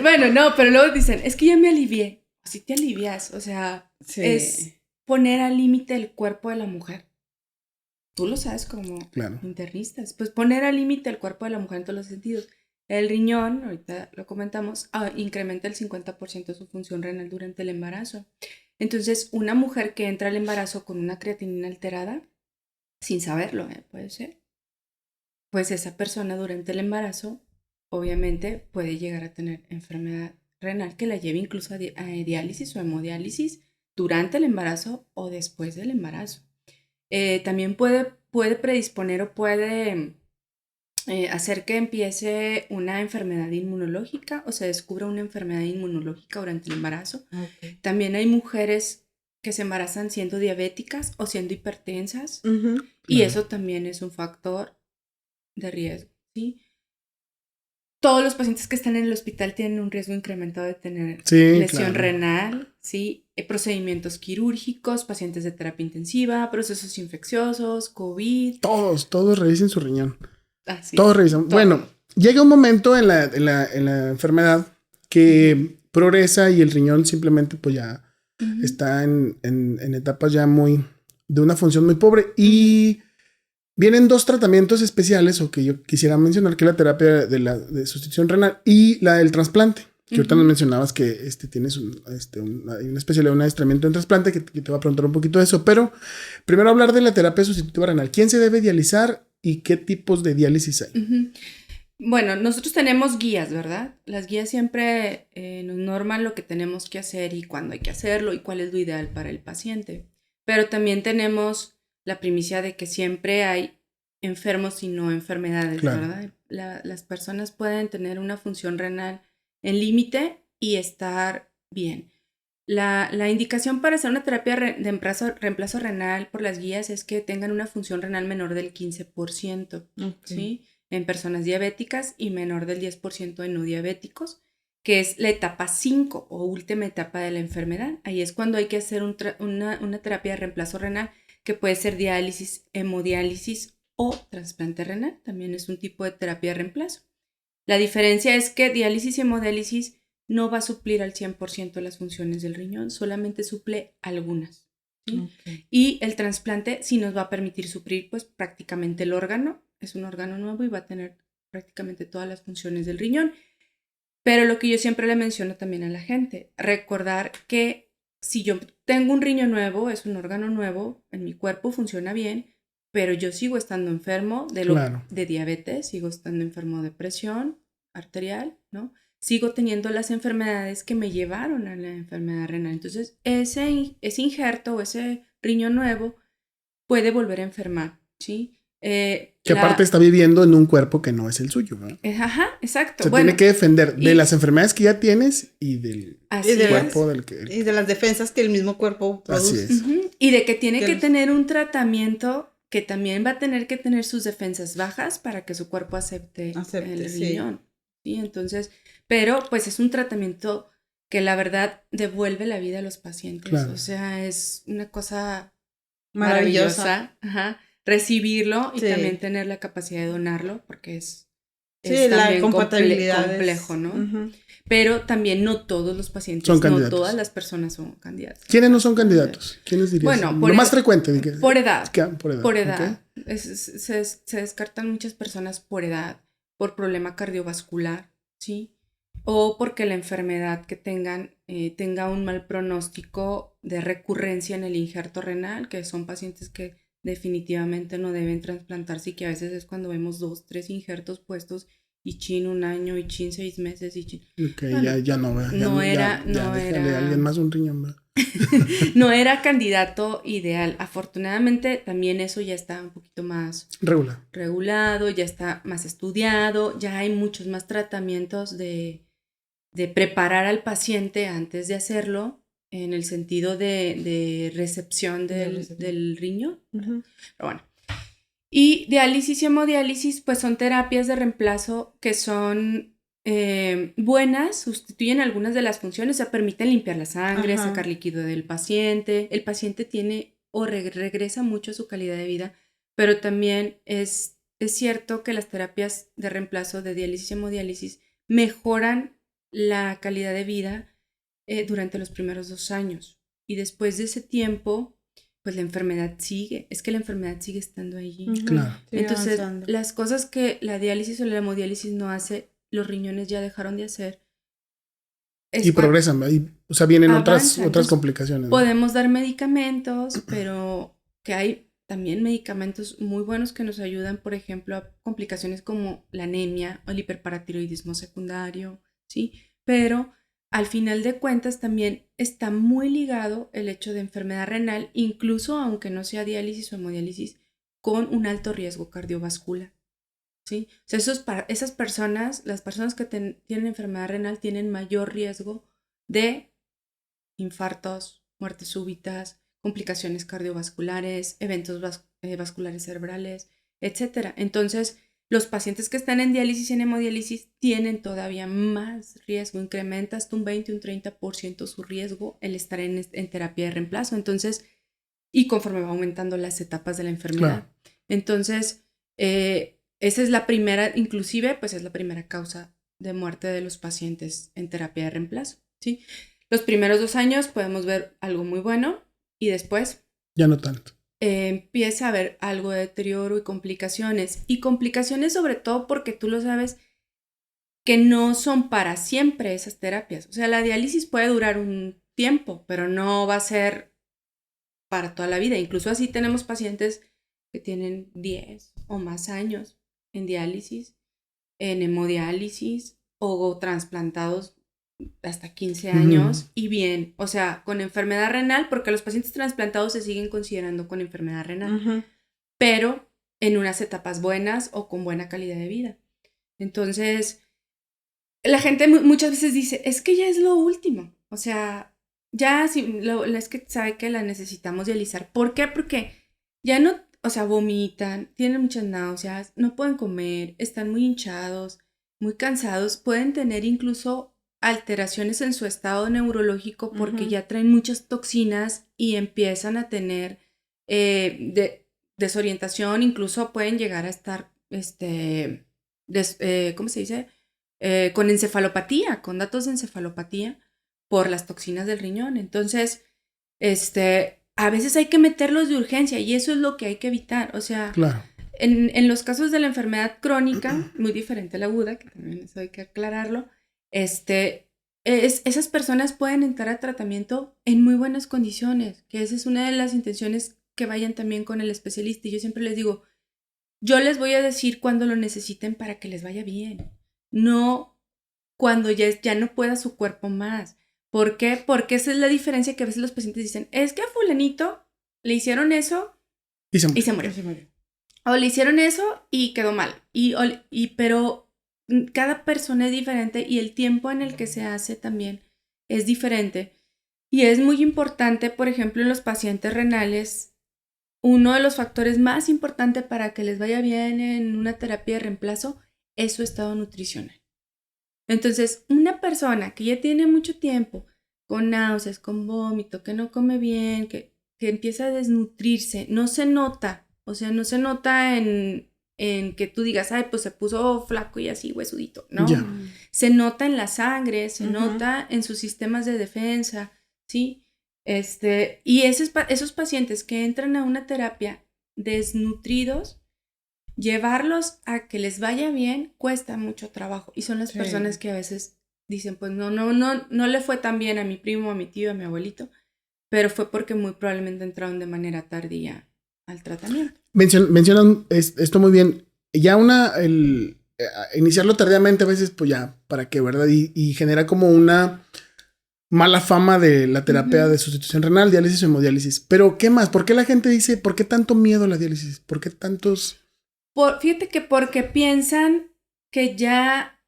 Speaker 2: Bueno, no, pero luego dicen, es que ya me alivié. Si te alivias, o sea, es poner al límite el cuerpo de la mujer. Tú lo sabes como internistas. Pues poner al límite el cuerpo de la mujer en todos los sentidos. El riñón, ahorita lo comentamos, incrementa el 50% de su función renal durante el embarazo. Entonces, una mujer que entra al embarazo con una creatinina alterada, sin saberlo, puede ser, pues esa persona durante el embarazo, obviamente, puede llegar a tener enfermedad renal que la lleve incluso a diálisis o hemodiálisis durante el embarazo o después del embarazo. También puede predisponer o puede hacer que empiece una enfermedad inmunológica o se descubra una enfermedad inmunológica durante el embarazo. Okay. También hay mujeres que se embarazan siendo diabéticas o siendo hipertensas y eso también es un factor de riesgo, ¿sí? Todos los pacientes que están en el hospital tienen un riesgo incrementado de tener lesión renal, ¿sí? Procedimientos quirúrgicos, pacientes de terapia intensiva, procesos infecciosos, COVID.
Speaker 3: Todos revisen su riñón. Todos revisan. Bueno, llega un momento en la enfermedad que progresa y el riñón simplemente pues ya está en etapas ya de una función muy pobre y Vienen 2 tratamientos especiales o que yo quisiera mencionar, que es la terapia de sustitución renal y la del trasplante. Que ahorita nos mencionabas que tienes una especialidad, un adiestramiento en trasplante, que te voy a preguntar un poquito de eso. Pero primero hablar de la terapia sustitutiva renal. ¿Quién se debe dializar y qué tipos de diálisis hay?
Speaker 2: Bueno, nosotros tenemos guías, ¿verdad? Las guías siempre nos norman lo que tenemos que hacer y cuándo hay que hacerlo y cuál es lo ideal para el paciente. Pero también tenemos la primicia de que siempre hay enfermos y no enfermedades, claro, ¿verdad? Las personas pueden tener una función renal en límite y estar bien. La indicación para hacer una terapia de reemplazo renal por las guías es que tengan una función renal menor del 15%, ¿sí? En personas diabéticas y menor del 10% en no diabéticos, que es la etapa 5 o última etapa de la enfermedad. Ahí es cuando hay que hacer una terapia de reemplazo renal, que puede ser diálisis, hemodiálisis o trasplante renal. También es un tipo de terapia de reemplazo. La diferencia es que diálisis y hemodiálisis no va a suplir al 100% las funciones del riñón, solamente suple algunas, ¿sí? Y el trasplante sí nos va a permitir suplir pues prácticamente el órgano. Es un órgano nuevo y va a tener prácticamente todas las funciones del riñón. Pero lo que yo siempre le menciono también a la gente, recordar que si yo tengo un riñón nuevo, es un órgano nuevo, en mi cuerpo funciona bien, pero yo sigo estando enfermo de diabetes, sigo estando enfermo de presión arterial, ¿no? Sigo teniendo las enfermedades que me llevaron a la enfermedad renal. Entonces, ese injerto o ese riñón nuevo puede volver a enfermar, ¿sí?
Speaker 3: Que aparte está viviendo en un cuerpo que no es el suyo, ¿no?
Speaker 2: Ajá, exacto.
Speaker 3: Se tiene que defender de las enfermedades que ya tienes y del cuerpo
Speaker 1: del que... Y de las defensas que el mismo cuerpo produce.
Speaker 3: Así es.
Speaker 2: Y de que tiene que tener un tratamiento que también va a tener que tener sus defensas bajas para que su cuerpo acepte el riñón. ¿Sí? Entonces, pero pues es un tratamiento que la verdad devuelve la vida a los pacientes. Claro. O sea, es una cosa maravillosa. Ajá. Recibirlo y también tener la capacidad de donarlo, porque es
Speaker 1: la compatibilidad
Speaker 2: complejo, ¿no? Pero también no todos los pacientes, no todas las personas son candidatos.
Speaker 3: ¿Quiénes no son candidatos? ¿Quiénes dirías?
Speaker 2: Bueno,
Speaker 3: lo más frecuente.
Speaker 2: Por edad.
Speaker 3: Por
Speaker 2: edad. Okay. Se descartan muchas personas por edad, por problema cardiovascular, ¿sí? O porque la enfermedad que tengan tenga un mal pronóstico de recurrencia en el injerto renal, que son pacientes que definitivamente no deben trasplantarse y que a veces es cuando vemos 2, 3 injertos puestos y chin 1 año y chin 6 meses y chin.
Speaker 3: Ok, bueno, ya no, no era. Alguien más un riñón, ¿verdad?
Speaker 2: No era candidato ideal. Afortunadamente también eso ya está un poquito más regulado, ya está más estudiado, ya hay muchos más tratamientos de preparar al paciente antes de hacerlo, en el sentido de recepción del riñón. Pero bueno. Y diálisis y hemodiálisis, pues son terapias de reemplazo que son buenas, sustituyen algunas de las funciones, o sea, permiten limpiar la sangre, sacar líquido del paciente. El paciente tiene o regresa mucho a su calidad de vida, pero también es cierto que las terapias de reemplazo de diálisis y hemodiálisis mejoran la calidad de vida durante los primeros 2 años. Y después de ese tiempo, pues la enfermedad sigue. Es que la enfermedad sigue estando allí.
Speaker 3: Claro.
Speaker 2: Entonces, las cosas que la diálisis o la hemodiálisis no hace, los riñones ya dejaron de hacer.
Speaker 3: Y progresan, o sea, vienen otras complicaciones, ¿no?
Speaker 2: Podemos dar medicamentos, pero que hay también medicamentos muy buenos que nos ayudan, por ejemplo, a complicaciones como la anemia o el hiperparatiroidismo secundario, ¿sí? Pero al final de cuentas también está muy ligado el hecho de enfermedad renal, incluso aunque no sea diálisis o hemodiálisis, con un alto riesgo cardiovascular, ¿sí? O sea, esas personas, las personas que tienen enfermedad renal tienen mayor riesgo de infartos, muertes súbitas, complicaciones cardiovasculares, eventos vasculares cerebrales, etc. Entonces, los pacientes que están en diálisis y en hemodiálisis tienen todavía más riesgo, incrementa hasta un 20, un 30% su riesgo el estar en terapia de reemplazo. Entonces, y conforme va aumentando las etapas de la enfermedad. Claro. Entonces, esa es la primera, inclusive, pues es la primera causa de muerte de los pacientes en terapia de reemplazo, ¿sí? Los primeros 2 años podemos ver algo muy bueno y después...
Speaker 3: Ya no tanto.
Speaker 2: empieza a haber algo de deterioro y complicaciones. Y complicaciones sobre todo porque tú lo sabes que no son para siempre esas terapias. O sea, la diálisis puede durar un tiempo, pero no va a ser para toda la vida. Incluso así tenemos pacientes que tienen 10 o más años en diálisis, en hemodiálisis o trasplantados hasta 15 años y bien, o sea, con enfermedad renal, porque los pacientes trasplantados se siguen considerando con enfermedad renal, pero en unas etapas buenas o con buena calidad de vida. Entonces, la gente muchas veces dice, es que ya es lo último, o sea, ya es que sabe que la necesitamos dializar. ¿Por qué? Porque ya no, o sea, vomitan, tienen muchas náuseas, no pueden comer, están muy hinchados, muy cansados, pueden tener incluso alteraciones en su estado neurológico porque ya traen muchas toxinas y empiezan a tener desorientación, incluso pueden llegar a estar, ¿cómo se dice? Con encefalopatía, con datos de encefalopatía por las toxinas del riñón. Entonces, a veces hay que meterlos de urgencia y eso es lo que hay que evitar. O sea,
Speaker 3: claro.
Speaker 2: En los casos de la enfermedad crónica, muy diferente a la aguda, que también eso hay que aclararlo, esas personas pueden entrar a tratamiento en muy buenas condiciones, que esa es una de las intenciones, que vayan también con el especialista. Y yo siempre les digo, yo les voy a decir cuando lo necesiten para que les vaya bien, no cuando ya no pueda su cuerpo más. ¿Por qué? Porque esa es la diferencia, que a veces los pacientes dicen, es que a fulanito le hicieron eso y se murió. O le hicieron eso y quedó mal. Pero cada persona es diferente y el tiempo en el que se hace también es diferente. Y es muy importante, por ejemplo, en los pacientes renales, uno de los factores más importantes para que les vaya bien en una terapia de reemplazo es su estado nutricional. Entonces, una persona que ya tiene mucho tiempo con náuseas, con vómito, que no come bien, que empieza a desnutrirse, no se nota. O sea, no se nota en que tú digas, ay, pues se puso flaco y así huesudito, ¿no?
Speaker 3: Ya.
Speaker 2: Se nota en la sangre, se nota en sus sistemas de defensa, ¿sí? Y esos pacientes que entran a una terapia desnutridos, llevarlos a que les vaya bien cuesta mucho trabajo. Y son las personas que a veces dicen, pues no le fue tan bien a mi primo, a mi tío, a mi abuelito, pero fue porque muy probablemente entraron de manera tardía al tratamiento.
Speaker 3: Mencionan esto muy bien. Ya iniciarlo tardíamente a veces, pues ya, ¿para qué, verdad? Y genera como una mala fama de la terapia de sustitución renal, diálisis o hemodiálisis. Pero, ¿qué más? ¿Por qué la gente dice, por qué tanto miedo a la diálisis? ¿Por qué tantos...?
Speaker 2: Fíjate que porque piensan que ya...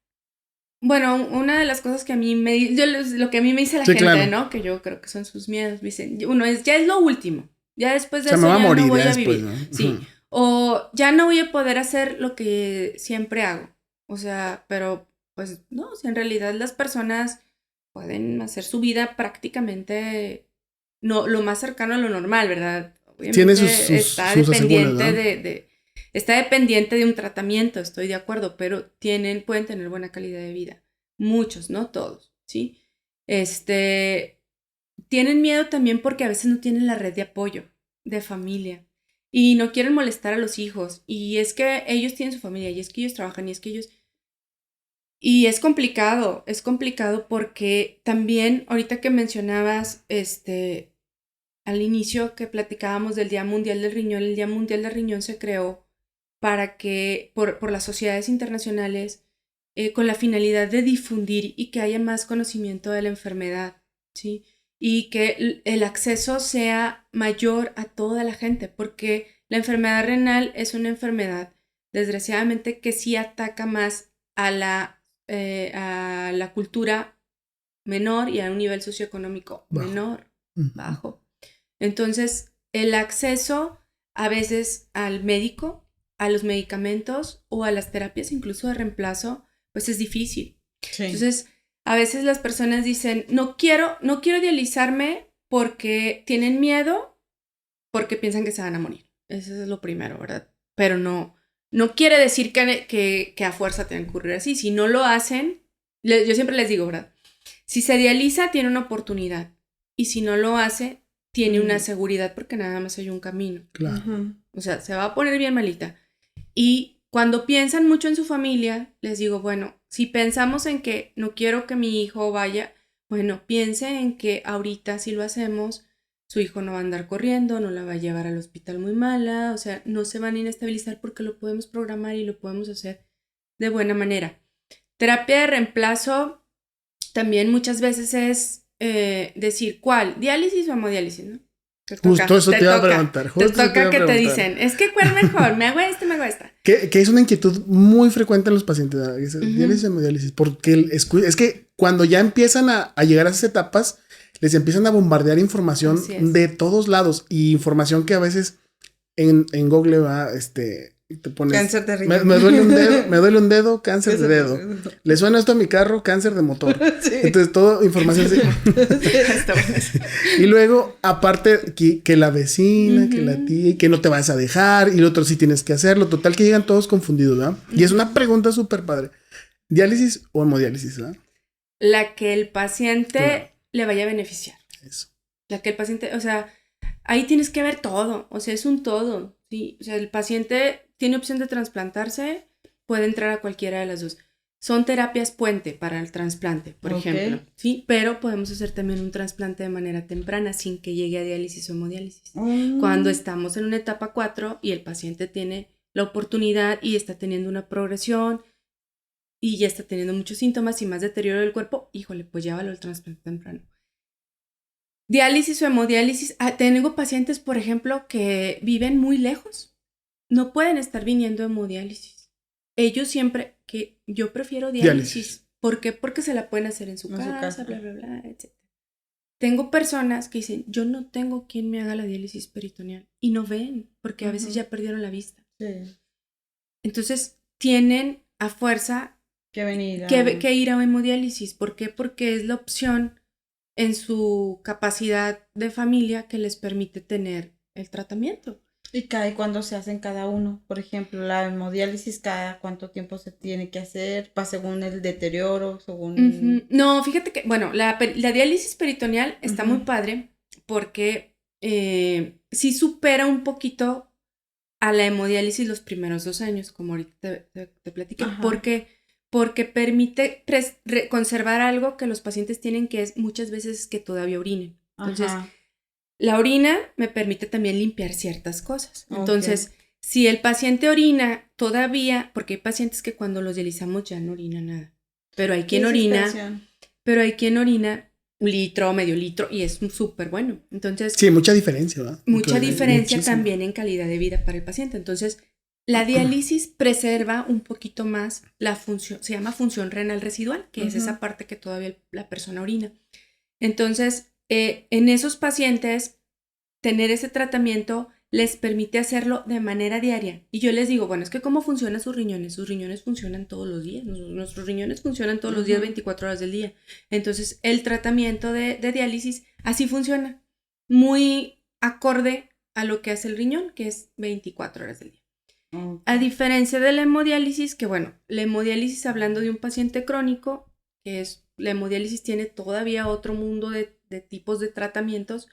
Speaker 2: Bueno, una de las cosas que a mí lo que a mí me dice la gente, claro, ¿no? Que yo creo que son sus miedos. Me dicen, ya es lo último. Ya después de eso
Speaker 3: me va a morir,
Speaker 2: no voy
Speaker 3: a
Speaker 2: vivir.
Speaker 3: ¿no?
Speaker 2: Sí. O ya no voy a poder hacer lo que siempre hago. O sea, pero pues no, o sea, en realidad las personas pueden hacer su vida prácticamente lo más cercano a lo normal, ¿verdad? Obviamente
Speaker 3: tiene sus
Speaker 2: dependiente está dependiente de un tratamiento, estoy de acuerdo, pero pueden tener buena calidad de vida. Muchos, no todos, ¿sí? Tienen miedo también porque a veces no tienen la red de apoyo, de familia, y no quieren molestar a los hijos, y es que ellos tienen su familia, y es que ellos trabajan, y es que ellos... Y es complicado porque también, ahorita que mencionabas, al inicio que platicábamos del Día Mundial del Riñón, el Día Mundial del Riñón se creó para que, por las sociedades internacionales, con la finalidad de difundir y que haya más conocimiento de la enfermedad, ¿sí? Y que el acceso sea mayor a toda la gente, porque la enfermedad renal es una enfermedad, desgraciadamente, que sí ataca más a la cultura menor y a un nivel socioeconómico menor, bajo. Entonces, el acceso a veces al médico, a los medicamentos o a las terapias incluso de reemplazo, pues es difícil. Sí. Entonces, a veces las personas dicen, no quiero dializarme porque tienen miedo, porque piensan que se van a morir. Eso es lo primero, ¿verdad? Pero no quiere decir que a fuerza tengan que ocurrir así. Si no lo hacen, yo siempre les digo, ¿verdad? Si se dializa, tiene una oportunidad. Y si no lo hace, tiene una seguridad porque nada más hay un camino.
Speaker 3: Claro.
Speaker 2: O sea, se va a poner bien malita. Y cuando piensan mucho en su familia, les digo, bueno, si pensamos en que no quiero que mi hijo vaya, bueno, piense en que ahorita si lo hacemos, su hijo no va a andar corriendo, no la va a llevar al hospital muy mala, o sea, no se van a inestabilizar porque lo podemos programar y lo podemos hacer de buena manera. Terapia de reemplazo también muchas veces es decir, ¿cuál? ¿Diálisis o hemodiálisis, no?
Speaker 3: Justo eso te iba a preguntar.
Speaker 2: Te toca que te dicen, es que ¿cuál mejor? ¿Me hago esta, me hago esta?
Speaker 3: Que es una inquietud muy frecuente en los pacientes, diálisis o hemodiálisis, porque es que cuando ya empiezan a llegar a esas etapas, les empiezan a bombardear información de todos lados, y información que a veces en Google va, te pones,
Speaker 1: cáncer de riñón.
Speaker 3: me duele un dedo, cáncer de dedo. ¿Le suena esto a mi carro? Cáncer de motor. Sí. Entonces, todo información así. Y luego, aparte, que la vecina, que la tía, y que no te vas a dejar, y lo otro sí tienes que hacerlo. Total, que llegan todos confundidos, ¿verdad? Y es una pregunta súper padre. ¿Diálisis o hemodiálisis, verdad?
Speaker 2: La que el paciente le vaya a beneficiar.
Speaker 3: Eso.
Speaker 2: La que el paciente, o sea, ahí tienes que ver todo. O sea, es un todo. Sí, o sea, el paciente tiene opción de trasplantarse, puede entrar a cualquiera de las dos. Son terapias puente para el trasplante, por ejemplo, ¿sí? Pero podemos hacer también un trasplante de manera temprana sin que llegue a diálisis o hemodiálisis. Cuando estamos en una etapa 4 y el paciente tiene la oportunidad y está teniendo una progresión y ya está teniendo muchos síntomas y más deterioro del cuerpo, híjole, pues llévalo al trasplante temprano. Diálisis o hemodiálisis. Tengo pacientes, por ejemplo, que viven muy lejos. No pueden estar viniendo a hemodiálisis. Ellos siempre, que yo prefiero diálisis. ¿Por qué? Porque se la pueden hacer en su casa, bla, bla, bla, etc. Tengo personas que dicen, yo no tengo quien me haga la diálisis peritoneal. Y no ven, porque a veces ya perdieron la vista. Sí. Entonces, tienen a fuerza que ir a hemodiálisis. ¿Por qué? Porque es la opción en su capacidad de familia que les permite tener el tratamiento.
Speaker 1: ¿Y cuándo se hacen cada uno? Por ejemplo, la hemodiálisis, ¿cada cuánto tiempo se tiene que hacer? ¿Va según el deterioro? Según...
Speaker 2: No, fíjate que, bueno, la diálisis peritoneal está muy padre porque sí supera un poquito a la hemodiálisis los primeros 2 años, como ahorita te platiqué. Porque permite conservar algo que los pacientes tienen, que es muchas veces que todavía orinen. Entonces, la orina me permite también limpiar ciertas cosas. Entonces, si el paciente orina todavía, porque hay pacientes que cuando los dializamos ya no orina nada, pero hay quien orina 1 litro, medio litro, y es súper bueno. Entonces,
Speaker 3: sí, mucha diferencia, ¿verdad?
Speaker 2: Mucha diferencia también en calidad de vida para el paciente. Entonces, la diálisis preserva un poquito más la función, se llama función renal residual, que es esa parte que todavía la persona orina. Entonces, en esos pacientes, tener ese tratamiento les permite hacerlo de manera diaria. Y yo les digo, bueno, es que ¿cómo funcionan sus riñones? Sus riñones funcionan todos los días. Nuestros riñones funcionan todos los días, 24 horas del día. Entonces, el tratamiento de diálisis así funciona. Muy acorde a lo que hace el riñón, que es 24 horas del día. A diferencia de la hemodiálisis, que bueno, la hemodiálisis, hablando de un paciente crónico, que es, la hemodiálisis tiene todavía otro mundo de tipos de tratamientos,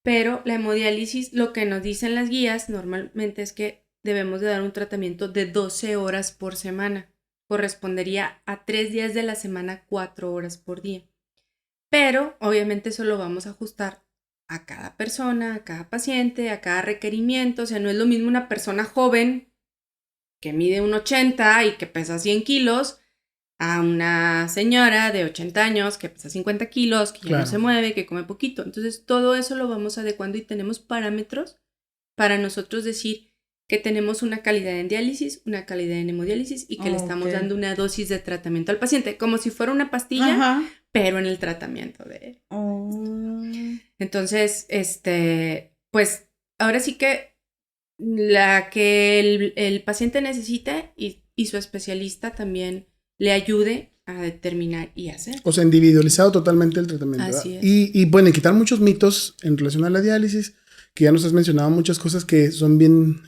Speaker 2: pero la hemodiálisis, lo que nos dicen las guías normalmente es que debemos de dar un tratamiento de 12 horas por semana. Correspondería a 3 días de la semana, 4 horas por día. Pero obviamente eso lo vamos a ajustar a cada persona, a cada paciente, a cada requerimiento. O sea, no es lo mismo una persona joven que mide 1,80 y que pesa 100 kilos, a una señora de 80 años que pesa 50 kilos, que ya no se mueve, que come poquito. Entonces, todo eso lo vamos adecuando y tenemos parámetros para nosotros decir que tenemos una calidad en diálisis, una calidad en hemodiálisis y que le estamos dando una dosis de tratamiento al paciente, como si fuera una pastilla, pero en el tratamiento de él. Entonces, pues, ahora sí que la que el paciente necesite y su especialista también le ayude a determinar y hacer.
Speaker 3: O sea, individualizado totalmente el tratamiento.
Speaker 2: Así es.
Speaker 3: Y bueno, quitar muchos mitos en relación a la diálisis, que ya nos has mencionado muchas cosas que son bien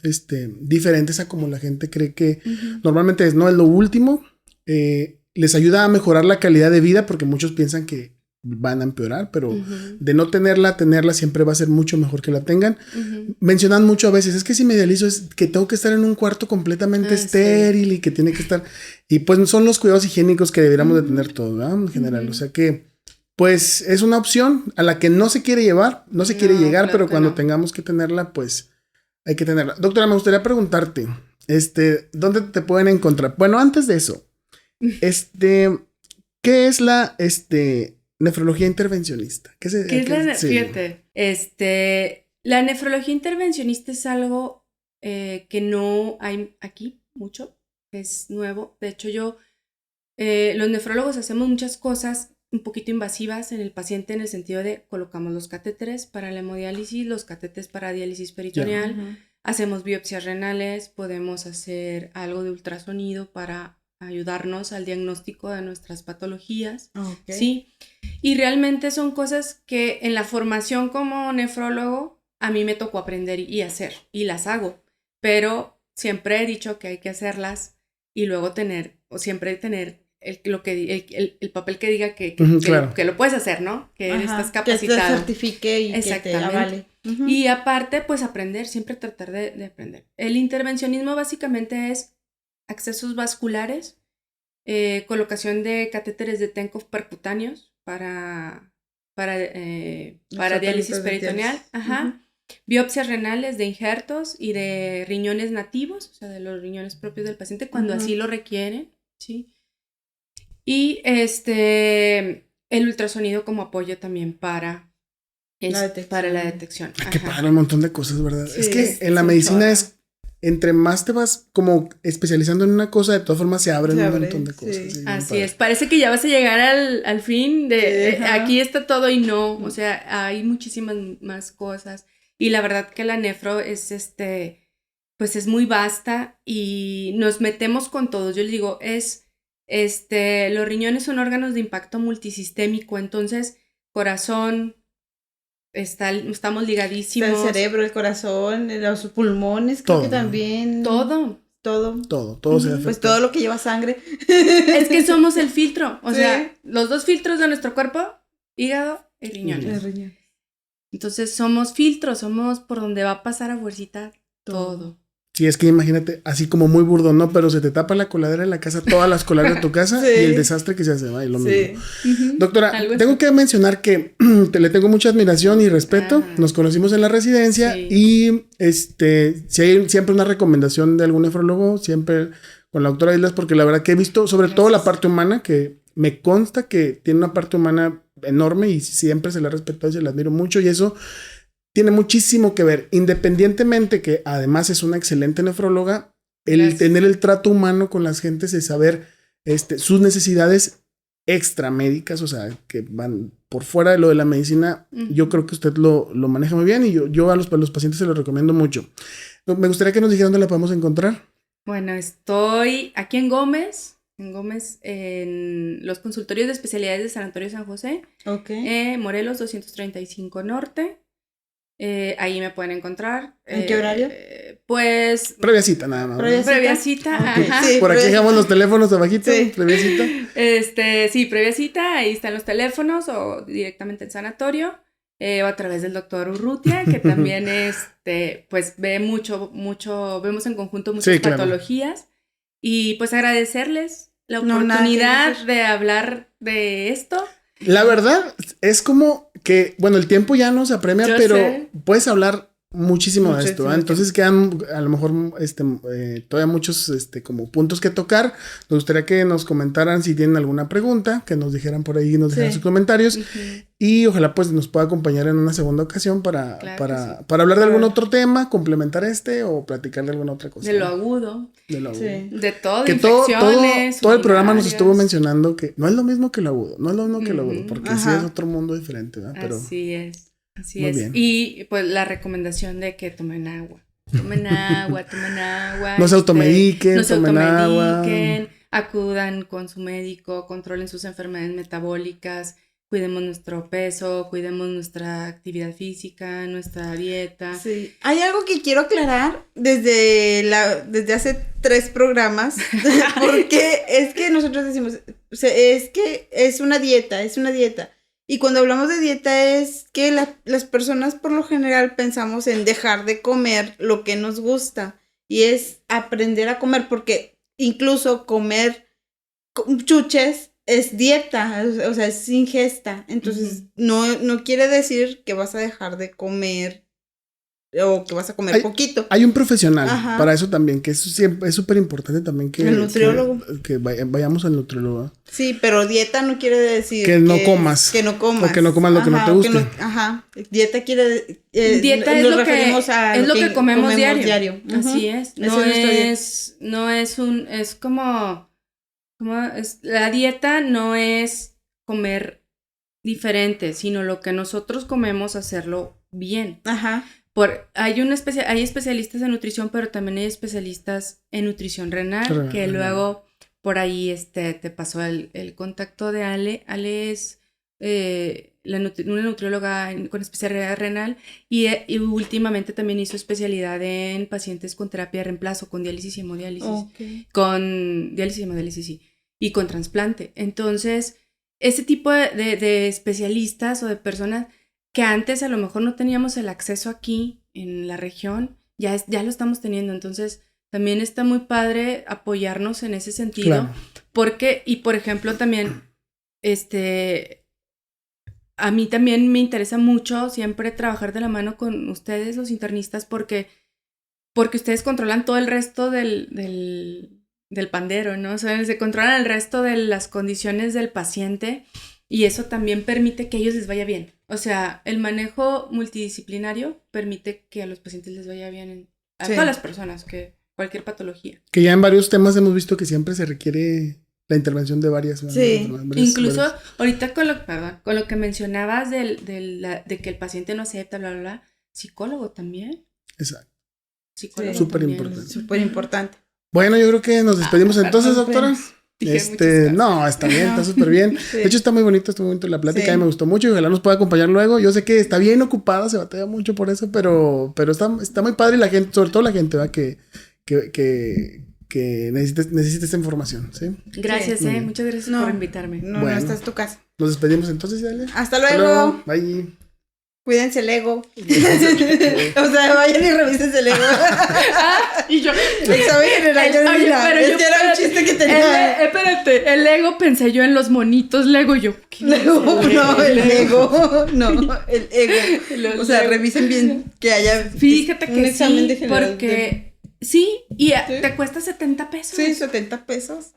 Speaker 3: diferentes a como la gente cree que normalmente es, ¿no? Es lo último. Les ayuda a mejorar la calidad de vida porque muchos piensan que van a empeorar, pero de no tenerla, tenerla siempre va a ser mucho mejor que la tengan. Mencionan mucho a veces, es que si me dializo es que tengo que estar en un cuarto completamente estéril y que tiene que estar, y pues son los cuidados higiénicos que deberíamos de tener todos, ¿verdad? En general, o sea que pues es una opción a la que no se quiere llevar, no se quiere llegar, claro, pero cuando tengamos que tenerla, pues hay que tenerla. Doctora, me gustaría preguntarte, ¿dónde te pueden encontrar? Bueno, antes de eso, ¿qué es la, nefrología intervencionista?
Speaker 2: ¿Qué es fíjate, la nefrología intervencionista es algo que no hay aquí mucho, es nuevo. De hecho, los nefrólogos hacemos muchas cosas un poquito invasivas en el paciente en el sentido de colocamos los catéteres para la hemodiálisis, los catéteres para diálisis peritoneal, hacemos biopsias renales, podemos hacer algo de ultrasonido para ayudarnos al diagnóstico de nuestras patologías, ¿sí? Y realmente son cosas que en la formación como nefrólogo a mí me tocó aprender y hacer, y las hago, pero siempre he dicho que hay que hacerlas y luego tener el papel que diga que lo puedes hacer, ¿no? Que estás capacitado.
Speaker 1: Que te certifique y que te avale.
Speaker 2: Y aparte, pues aprender, siempre tratar de aprender. El intervencionismo básicamente es accesos vasculares, colocación de catéteres de Tenkov percutáneos para diálisis peritoneal, biopsias renales de injertos y de riñones nativos, o sea, de los riñones propios del paciente cuando así lo requieren, ¿sí? Y el ultrasonido como apoyo también para la detección.
Speaker 3: Que para un montón de cosas, ¿verdad? Sí, es que en la medicina es, entre más te vas como especializando en una cosa, de todas formas se abren un montón de cosas. Sí.
Speaker 2: Así es, parece que ya vas a llegar al fin de aquí está todo y no, o sea, hay muchísimas más cosas. Y la verdad que la nefro es pues es muy vasta y nos metemos con todos. Yo les digo, los riñones son órganos de impacto multisistémico, entonces corazón, estamos ligadísimos.
Speaker 1: El cerebro, el corazón, los pulmones, creo que también.
Speaker 2: Todo
Speaker 3: se afecta.
Speaker 1: Pues todo lo que lleva sangre.
Speaker 2: Es que somos el filtro, o sea, los dos filtros de nuestro cuerpo, hígado y riñón. Entonces somos filtros, somos por donde va a pasar a fuercita todo.
Speaker 3: Sí, es que imagínate, así como muy burdo, ¿no? Pero se te tapa la coladera en la casa, todas las coladeras de tu casa y el desastre que se hace, ¿va? Y lo mismo. Doctora, tengo que mencionar que le tengo mucha admiración y respeto. Nos conocimos en la residencia y si hay siempre una recomendación de algún nefrólogo, siempre con la doctora Islas, porque la verdad que he visto sobre todo la parte humana, que me consta que tiene una parte humana enorme y siempre se la he respetado y se la admiro mucho, y eso tiene muchísimo que ver, independientemente que además es una excelente nefróloga, tener el trato humano con las gentes, de saber sus necesidades extramédicas, o sea, que van por fuera de lo de la medicina. Yo creo que usted lo maneja muy bien y yo a los pacientes se lo recomiendo mucho. Me gustaría que nos dijera dónde la podemos encontrar.
Speaker 2: Bueno, estoy aquí en Gómez, en los consultorios de especialidades de San Antonio San José, Morelos 235 Norte. Ahí me pueden encontrar.
Speaker 1: ¿En qué horario?
Speaker 2: Pues...
Speaker 3: Previa cita nada más.
Speaker 2: Previa cita, ajá.
Speaker 3: Sí, por aquí dejamos los teléfonos abajito, previa cita.
Speaker 2: Sí, previa cita, ahí están los teléfonos o directamente en sanatorio, o a través del doctor Urrutia, que también pues ve vemos en conjunto muchas patologías. Y pues agradecerles la oportunidad de hablar de esto.
Speaker 3: La verdad es como que, bueno, el tiempo ya no se apremia, pero puedes hablar muchísimo de esto, ¿eh? Entonces quedan a lo mejor todavía muchos como puntos que tocar. Nos gustaría que nos comentaran si tienen alguna pregunta, que nos dijeran por ahí, nos dejaran sus comentarios, y ojalá pues nos pueda acompañar en una segunda ocasión para hablar de algún otro tema, complementar o platicar de alguna otra cosa.
Speaker 2: De lo agudo. De todo,
Speaker 3: que
Speaker 2: infecciones.
Speaker 3: Todo el programa nos estuvo mencionando que no es lo mismo que lo agudo, porque sí es otro mundo diferente, ¿verdad? Pero
Speaker 2: así es. Así es. Bien. Y pues la recomendación de que tomen agua. No
Speaker 3: se automediquen, tomen agua.
Speaker 2: Acudan con su médico, controlen sus enfermedades metabólicas, cuidemos nuestro peso, cuidemos nuestra actividad física, nuestra dieta.
Speaker 1: Sí. Hay algo que quiero aclarar desde hace 3 programas, porque es que nosotros decimos, es que es una dieta. Y cuando hablamos de dieta es que las personas por lo general pensamos en dejar de comer lo que nos gusta. Y es aprender a comer, porque incluso comer chuches es dieta, o sea, es ingesta. Entonces, no quiere decir que vas a dejar de comer o que vas a comer poquito.
Speaker 3: Hay un profesional para eso también, que eso siempre es súper importante también que...
Speaker 1: El nutriólogo.
Speaker 3: Que vayamos al nutriólogo.
Speaker 1: Sí, pero dieta no quiere decir...
Speaker 3: Que no comas.
Speaker 1: Que no comas.
Speaker 3: O que no comas lo que no te guste.
Speaker 1: Dieta quiere...
Speaker 2: dieta es lo que comemos diario. Así es. Es como la dieta no es comer diferente, sino lo que nosotros comemos, hacerlo bien. Hay especialistas en nutrición, pero también hay especialistas en nutrición renal, que luego por ahí te pasó el contacto de Ale. Ale es una nutrióloga con especialidad renal y últimamente también hizo especialidad en pacientes con terapia de reemplazo, con diálisis y hemodiálisis. Con diálisis y hemodiálisis, sí. Y con trasplante. Entonces, ese tipo de especialistas o de personas que antes a lo mejor no teníamos el acceso aquí en la región, ya lo estamos teniendo. Entonces, también está muy padre apoyarnos en ese sentido. Claro. Porque, y por ejemplo, también, a mí también me interesa mucho siempre trabajar de la mano con ustedes, los internistas, porque ustedes controlan todo el resto del pandero, ¿no? O sea, se controlan el resto de las condiciones del paciente y eso también permite que a ellos les vaya bien. O sea, el manejo multidisciplinario permite que a los pacientes les vaya bien, a todas las personas, que cualquier patología. Que ya en varios temas hemos visto que siempre se requiere la intervención de varias. Incluso ahorita con lo que mencionabas de que el paciente no acepta, bla, bla, bla, psicólogo también. Exacto. Psicólogo súper importante.
Speaker 1: Súper importante.
Speaker 3: Bueno, yo creo que nos despedimos entonces, doctora. No, está bien, está súper bien. Sí. De hecho, está muy bonito la plática, a mí me gustó mucho y ojalá nos pueda acompañar luego. Yo sé que está bien ocupada, se batalla mucho por eso, pero está muy padre y la gente, sobre todo la gente, ¿va? Que necesita esta información, ¿sí?
Speaker 2: Gracias, muchas gracias por invitarme.
Speaker 1: No, esta es tu casa.
Speaker 3: Nos despedimos entonces, dale.
Speaker 1: Hasta luego.
Speaker 3: Bye.
Speaker 1: Cuídense el ego. O sea, vayan y revisen el ego.
Speaker 2: Y yo.
Speaker 1: Examen general. Este era un chiste que tenía.
Speaker 2: Espérate, el ego pensé yo en los monitos Lego. Yo.
Speaker 1: Lego, no, el ego. No, el ego. O sea, revisen bien que haya.
Speaker 2: Fíjate que un examen de general. Porque. Sí, y te cuesta 70 pesos.
Speaker 1: Sí, 70 pesos.